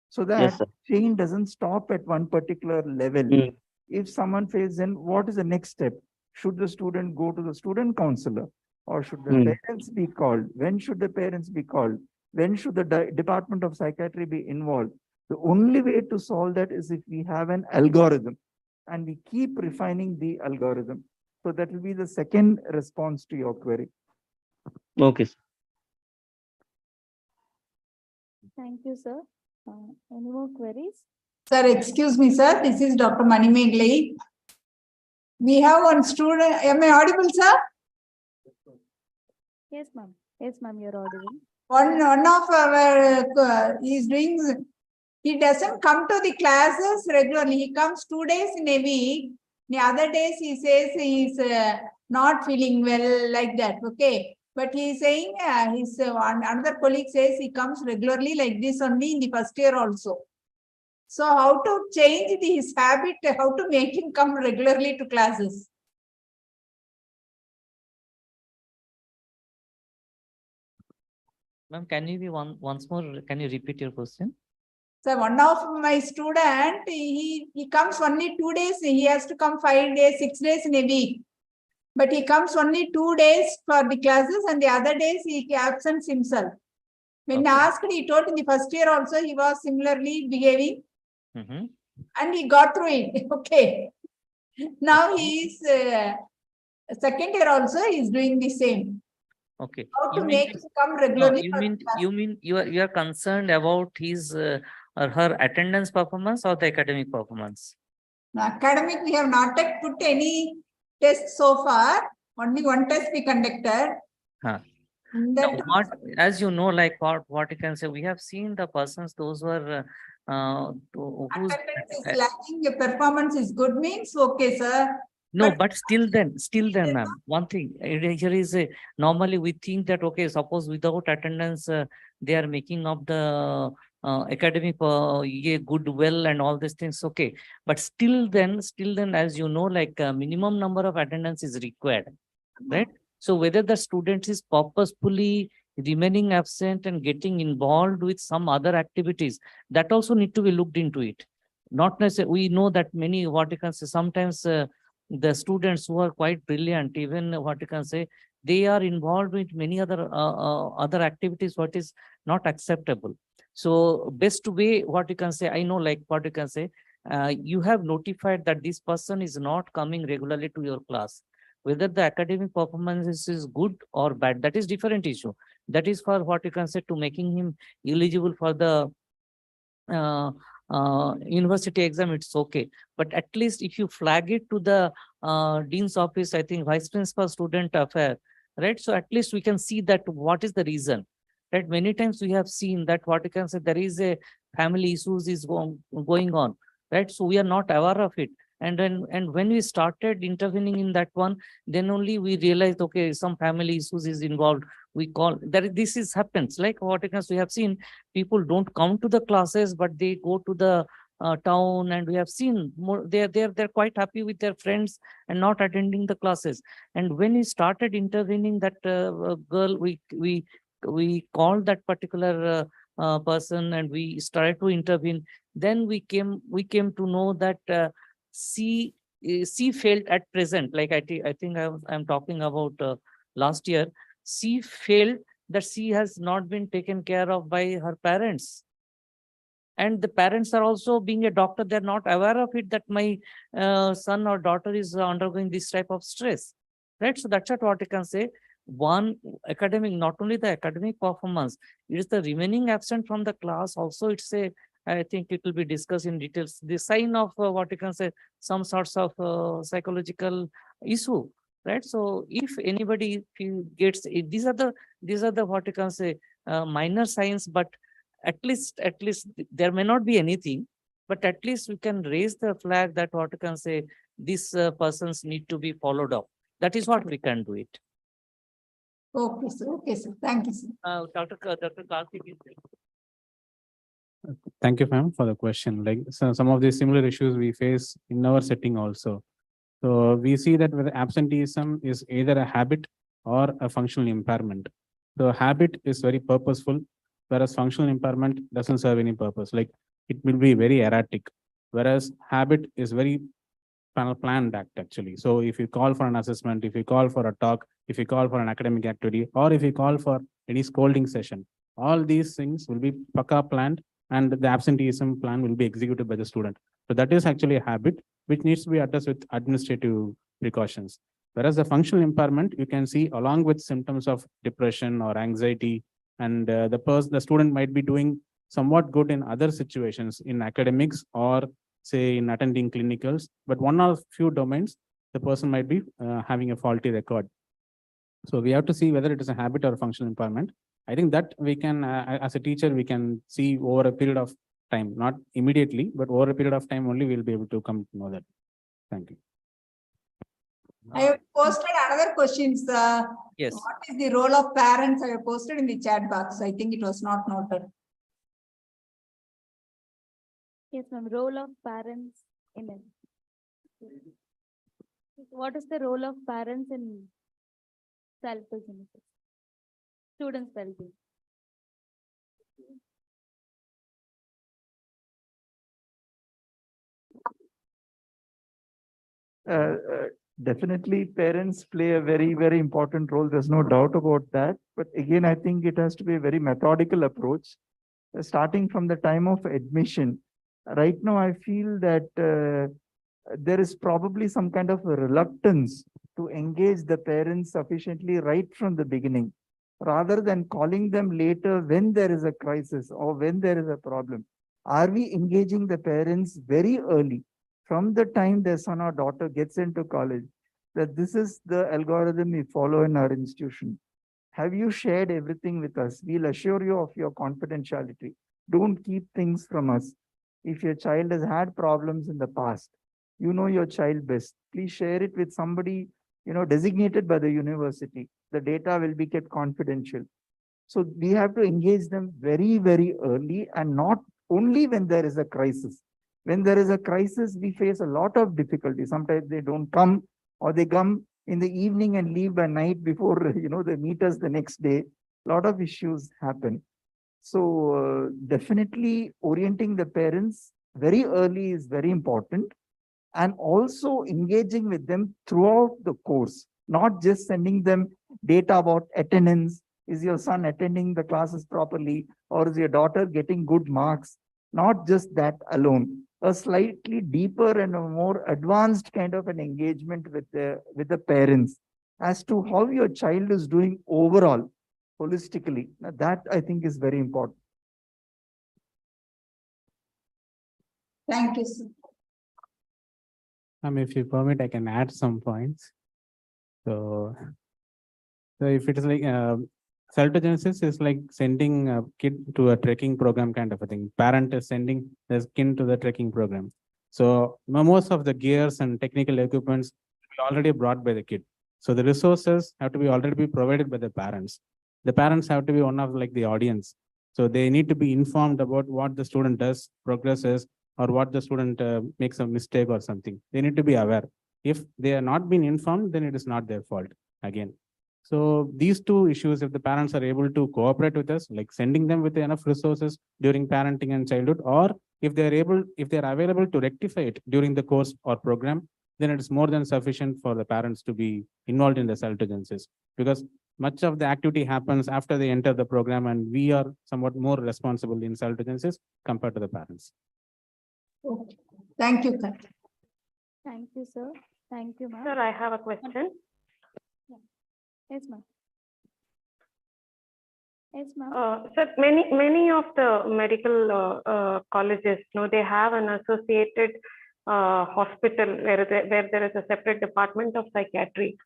so that Yes, sir. chain doesn't stop at one particular level. Mm. If someone fails, then what is the next step? Should the student go to the student counselor, or should the parents be called? When should the parents be called? When should the Department of Psychiatry be involved? The only way to solve that is if we have an algorithm and we keep refining the algorithm. So that will be the second response to your query. Okay, sir. Thank you, sir. Any more queries? Sir, excuse me, sir. This is Dr. Manimeghli. We have one student. Am I audible, sir? Yes, ma'am. Yes, ma'am, you're audible. One of our he doesn't come to the classes regularly. He comes 2 days in a week. The other days he says he's not feeling well, like that. Okay. But he is saying another colleague says he comes regularly like this only in the first year also. So how to change his habit, how to make him come regularly to classes? Ma'am, can you be once more, can you repeat your question? So one of my student, he comes only 2 days. He has to come 5 days, 6 days in a week. But he comes only 2 days for the classes and the other days he absents himself. When asked, he told in the first year also he was similarly behaving. And he got through it. Okay. Now he is second year also he is doing the same. Okay. How You to mean make him come no, regularly you for mean class. you are concerned about his or her attendance performance or the academic performance? Now, academic, we have not yet put any test so far. Only one test we conducted. Huh. In Now, that what, as you know, like what you can say, we have seen the persons, those who are whose attendance is lacking, your performance is good means okay, sir. no, But but still then, ma'am, one thing here is a, normally we think that, okay, suppose without attendance, they are making up the academic good well and all these things, okay. But still then, as you know, like minimum number of attendance is required, right? So whether the student is purposefully remaining absent and getting involved with some other activities, that also need to be looked into it. Not necessarily, we know that many, what you can say, sometimes the students who are quite brilliant, even what you can say, they are involved with many other activities, what is not acceptable. So best way, what you can say, I know, like what you can say, you have notified that this person is not coming regularly to your class. Whether the academic performance is good or bad, that is different issue. That is for what you can say, to making him eligible for the university exam, it's okay. But at least if you flag it to the dean's office, I think vice principal student affair, right? So at least we can see that what is the reason, right? Many times we have seen that what you can say, there is a family issues is going on, right? So we are not aware of it. And when we started intervening in that one, then only we realized, okay, some family issues is involved. We call that this is happens, like what you can say, we have seen people don't come to the classes, but they go to the town, and we have seen more, they're quite happy with their friends and not attending the classes. And when we started intervening that girl, we called that particular person, and we started to intervene. Then we came to know that she felt at present, like I think I'm talking about last year, she felt that she has not been taken care of by her parents. And the parents are also, being a doctor, they're not aware of it, that my son or daughter is undergoing this type of stress, right? So that's what I can say. One, academic, not only the academic performance, it is the remaining absent from the class also. It's a, I think it will be discussed in details, the sign of what you can say, some sorts of psychological issue, right? So if anybody gets these are the what you can say, minor signs, but at least there may not be anything, but at least we can raise the flag that what you can say, these persons need to be followed up. That is what we can do it. okay, sir. Okay, sir. Thank you, sir. Dr. Karthik is there. Thank you, ma'am, for the question. Like, so some of the similar issues we face in our setting also. So we see that whether absenteeism is either a habit or a functional impairment. The habit is very purposeful, whereas functional impairment doesn't serve any purpose. Like, it will be very erratic, whereas habit is very planned act actually. So if you call for an assessment, if you call for a talk, if you call for an academic activity, or if you call for any scolding session, all these things will be paka planned, and the absenteeism plan will be executed by the student. So that is actually a habit which needs to be addressed with administrative precautions. Whereas the functional impairment, you can see along with symptoms of depression or anxiety, and the student might be doing somewhat good in other situations in academics or say in attending clinicals, but one or few domains, the person might be having a faulty record. So we have to see whether it is a habit or a functional impairment. I think that we can, as a teacher, we can see over a period of time, not immediately, but over a period of time only we'll be able to come to know that. Thank you. I have posted another question, sir. Yes. What is the role of parents? I have posted in the chat box. I think it was not noted. Yes, ma'am. Role of parents in it. What is the role of parents in salutogenesis? Students' well-being. Definitely parents play a very, very important role. There's no doubt about that. But again, I think it has to be a very methodical approach, starting from the time of admission. Right now, I feel that there is probably some kind of a reluctance to engage the parents sufficiently right from the beginning, rather than calling them later when there is a crisis or when there is a problem? Are we engaging the parents very early from the time their son or daughter gets into college, that this is the algorithm we follow in our institution? Have you shared everything with us? We'll assure you of your confidentiality. Don't keep things from us. If your child has had problems in the past, you know your child best. Please share it with somebody, designated by the university. The data will be kept confidential. So we have to engage them very, very early, and not only when there is a crisis. When there is a crisis, we face a lot of difficulty. Sometimes they don't come, or they come in the evening and leave by night before, they meet us the next day. A lot of issues happen. So definitely orienting the parents very early is very important, and also engaging with them throughout the course, not just sending them data about attendance. Is your son attending the classes properly, or is your daughter getting good marks? Not just that alone. A slightly deeper and a more advanced kind of an engagement with the parents as to how your child is doing overall, holistically. Now, that I think is very important. Thank you, sir. If you permit, I can add some points. So if it is like salutogenesis is like sending a kid to a trekking program kind of a thing. Parent is sending their kid to the trekking program. So most of the gears and technical equipments are already brought by the kid. So the resources have to be already be provided by the parents. The parents have to be one of like the audience. So they need to be informed about what the student does, progresses, or what the student makes a mistake or something. They need to be aware. If they are not being informed, then it is not their fault again. So these two issues, if the parents are able to cooperate with us, like sending them with enough resources during parenting and childhood, or if they're available to rectify it during the course or program, then it is more than sufficient for the parents to be involved in the salutogenesis, because much of the activity happens after they enter the program, and we are somewhat more responsible in salutogenesis compared to the parents. Okay. Thank you, Kat. Thank you, sir. Thank you, ma'am. Sir, I have a question. Yes, ma'am. Yes, ma'am. Sir, many of the medical colleges, they have an associated hospital where there is a separate department of psychiatry.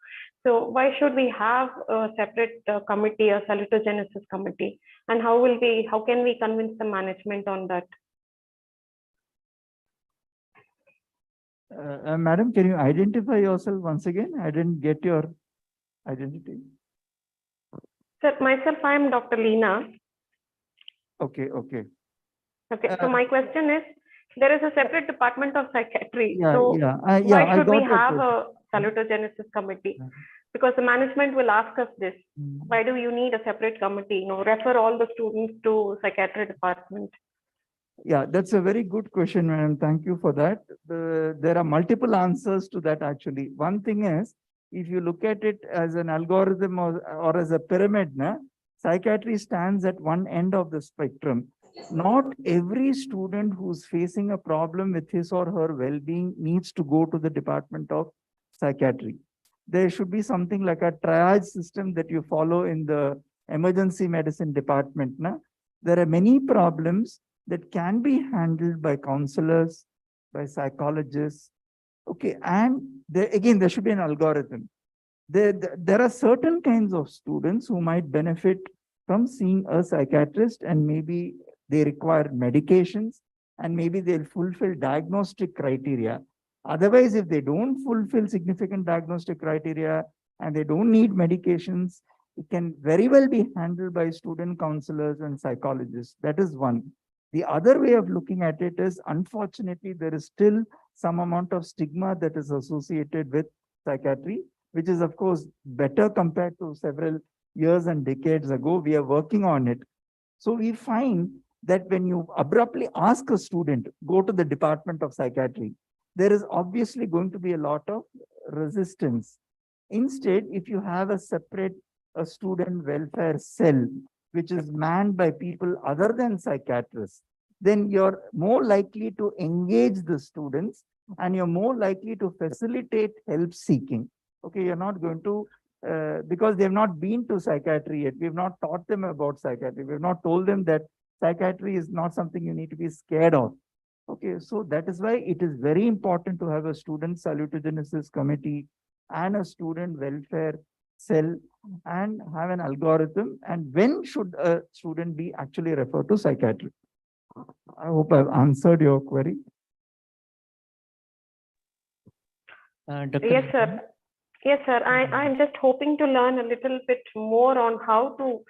So why should we have a separate committee, a salutogenesis committee? And how can we convince the management on that? Madam, can you identify yourself once again? I didn't get your identity. Sir, myself, I am Dr. Leena. Okay. Okay, so my question is, there is a separate department of psychiatry. Why should we have a salutogenesis committee? Because the management will ask us this. Why do you need a separate committee? Refer all the students to psychiatry department. Yeah, that's a very good question, madam. Thank you for that. There are multiple answers to that, actually. One thing is, if you look at it as an algorithm or as a pyramid, psychiatry stands at one end of the spectrum. Not every student who's facing a problem with his or her well-being needs to go to the department of psychiatry. There should be something like a triage system that you follow in the emergency medicine department. There are many problems that can be handled by counselors, by psychologists. Okay, and there should be an algorithm. There are certain kinds of students who might benefit from seeing a psychiatrist, and maybe they require medications, and maybe they'll fulfill diagnostic criteria. Otherwise, if they don't fulfill significant diagnostic criteria and they don't need medications, it can very well be handled by student counselors and psychologists. That is one. The other way of looking at it is, unfortunately, there is still some amount of stigma that is associated with psychiatry, which is, of course, better compared to several years and decades ago. We are working on it. So we find that when you abruptly ask a student, go to the department of psychiatry, there is obviously going to be a lot of resistance. Instead, if you have a separate student welfare cell, which is manned by people other than psychiatrists, then you're more likely to engage the students, and you're more likely to facilitate help seeking. Okay, you're not going to, because they've not been to psychiatry yet. We've not taught them about psychiatry. We've not told them that psychiatry is not something you need to be scared of. Okay, so that is why it is very important to have a student salutogenesis committee and a student welfare cell and have an algorithm. And when should a student be actually referred to psychiatry? I hope I've answered your query. Dr. Yes, sir. Yes, sir. I'm just hoping to learn a little bit more on how to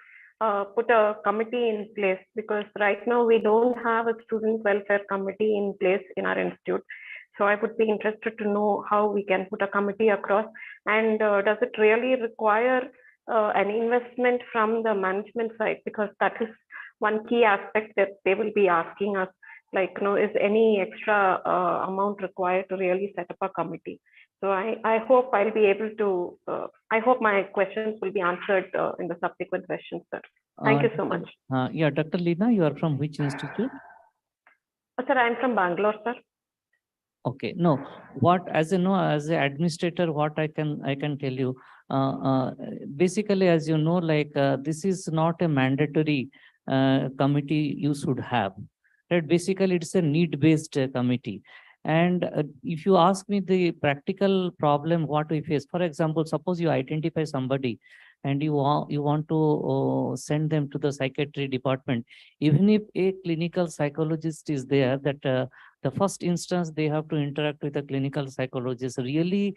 put a committee in place, because right now we don't have a student welfare committee in place in our institute. So I would be interested to know how we can put a committee across, and does it really require an investment from the management side? Because that is one key aspect that they will be asking us, like, is any extra amount required to really set up a committee? So I hope I'll be able to, I hope my questions will be answered in the subsequent questions, sir. Thank you so much. Yeah, Dr. Lina, you are from which institute? Sir, I'm from Bangalore, sir. Okay, no, what, as you know, as an administrator, what I can tell you, basically, as you know, like, this is not a mandatory committee you should have, right? Basically, it's a need-based committee. And if you ask me the practical problem, what we face, for example, suppose you identify somebody and you want to send them to the psychiatry department, even if a clinical psychologist is there, that the first instance they have to interact with a clinical psychologist. Really,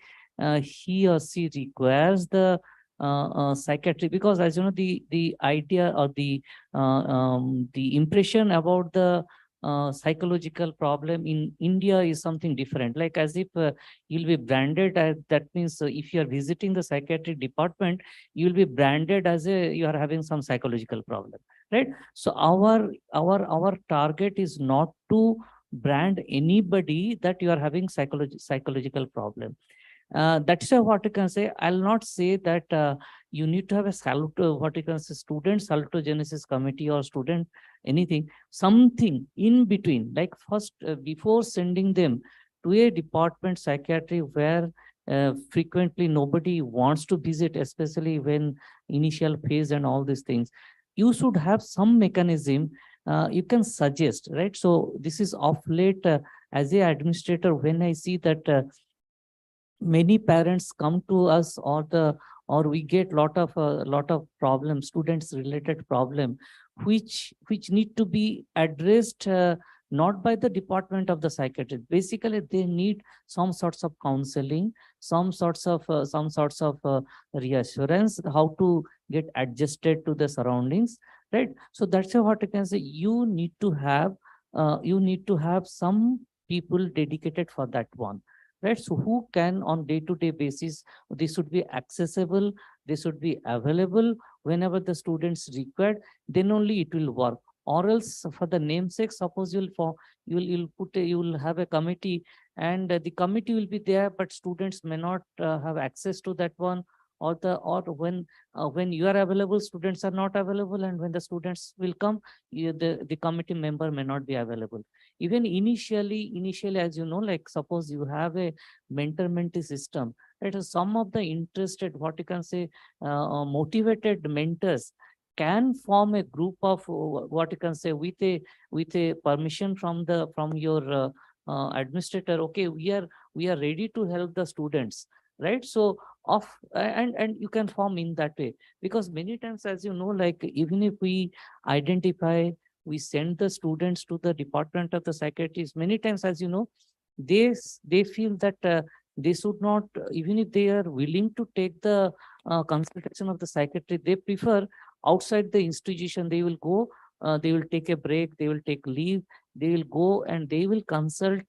he or she requires the psychiatry, because as you know, the idea or the impression about the psychological problem in India is something different. Like, as if you'll be branded as, that means if you are visiting the psychiatry department, you'll be branded as you are having some psychological problem, right? So our target is not to brand anybody that you are having psychological problem. That's what you can say. I'll not say that you need to have a what you can say, student salutogenesis committee or student anything, something in between. Like, first, before sending them to a department psychiatry where frequently nobody wants to visit, especially when initial phase and all these things, you should have some mechanism you can suggest, right? So this is of late, as a administrator, when I see that many parents come to us, or we get lot of problems, students related problem, which need to be addressed, not by the department of the psychiatrist. Basically, they need some sorts of counseling, some sorts of reassurance, how to get adjusted to the surroundings, right? So that's what I can say. You need to have some people dedicated for that one, right? So who can on day-to-day basis, this should be accessible, they should be available whenever the students required, then only it will work. Or else, for the namesake, suppose you'll have a committee, and the committee will be there, but students may not have access to that one, or when you are available, students are not available, and when the students will come, the committee member may not be available. Even initially, as you know, like, suppose you have a mentor-mentee system, right? So some of the interested, what you can say, motivated mentors can form a group of what you can say, with a permission from your administrator. Okay, we are ready to help the students, right? So and you can form in that way, because many times, as you know, like, even if we identify, we send the students to the department of the psychiatrist, many times, as you know, they feel that they should not, even if they are willing to take the consultation of the psychiatrist, they prefer outside the institution. They will go, they will take a break, they will take leave, they will go and they will consult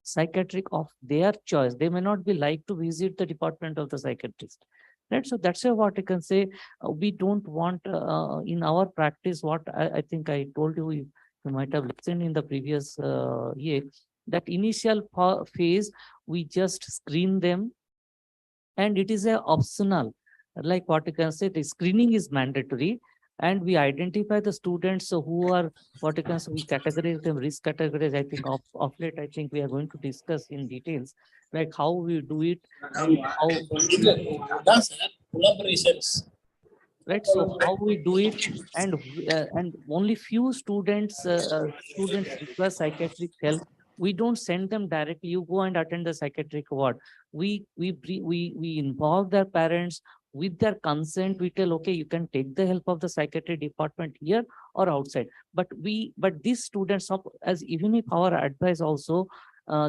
psychiatric of their choice. They may not be like to visit the department of the psychiatrist, right? So that's what I can say. We don't want in our practice, what I think I told you, you might have listened in the previous year, that initial phase, we just screen them, and it is a optional, like what you can say, the screening is mandatory, and we identify the students who are, what you can say, we categorize them, risk categories. I think of late, I think we are going to discuss in details, like how we do it and how, right? So how we do it, and only few students request psychiatric help. We don't send them directly. You go and attend the psychiatric ward. We involve their parents with their consent. We tell, okay, you can take the help of the psychiatry department here or outside. But these students, as even if our advice also,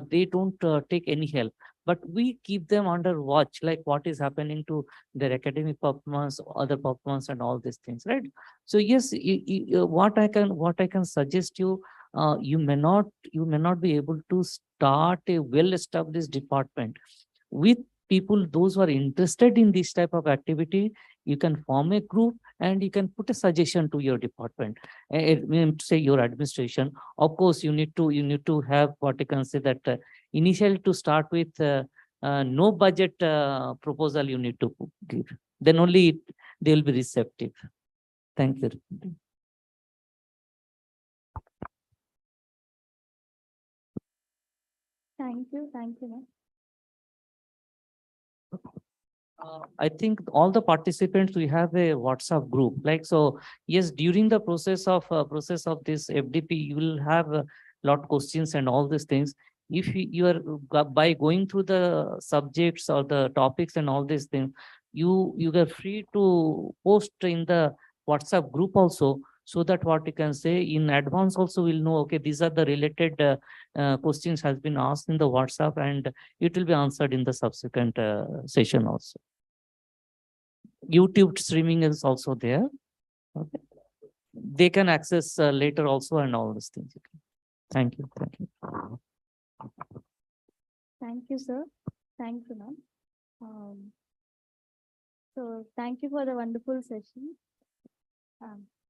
they don't take any help. But we keep them under watch, like what is happening to their academic performance, other performance, and all these things, right? So yes, what I can suggest you, you may not be able to start a well-established department with people, those who are interested in this type of activity. You can form a group and you can put a suggestion to your department, say your administration. Of course, you need to have, what you can say, that initially to start with, no budget proposal you need to give. Then only they will be receptive. Thank you. Thank you, ma'am. I think all the participants, we have a WhatsApp group. Like, so yes, during the process of this FDP, you will have a lot questions and all these things. If you are by going through the subjects or the topics and all these things, you are free to post in the WhatsApp group also, so that, what you can say, in advance also we'll know, okay, these are the related questions has been asked in the WhatsApp, and it will be answered in the subsequent session also. YouTube streaming is also there. Okay. They can access later also, and all these things. Thank you. Thank you. Thank you, sir. Thank you, ma'am. So thank you for the wonderful session.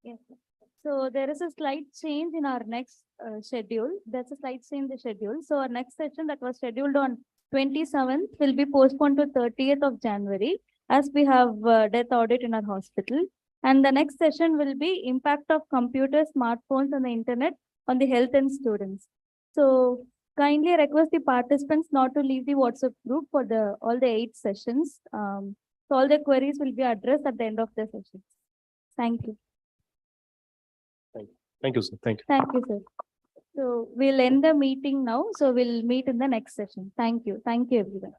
Yes. Sir. So there is a slight change in our next schedule. There's a slight change in the schedule. So our next session that was scheduled on 27th will be postponed to 30th of January, as we have death audit in our hospital. And the next session will be impact of computers, smartphones, and the internet on the health and students. So kindly request the participants not to leave the WhatsApp group for all the 8 sessions. So all the queries will be addressed at the end of the session. Thank you. Thank you, sir. Thank you. Thank you, sir. So we'll end the meeting now. So we'll meet in the next session. Thank you. Thank you, everyone.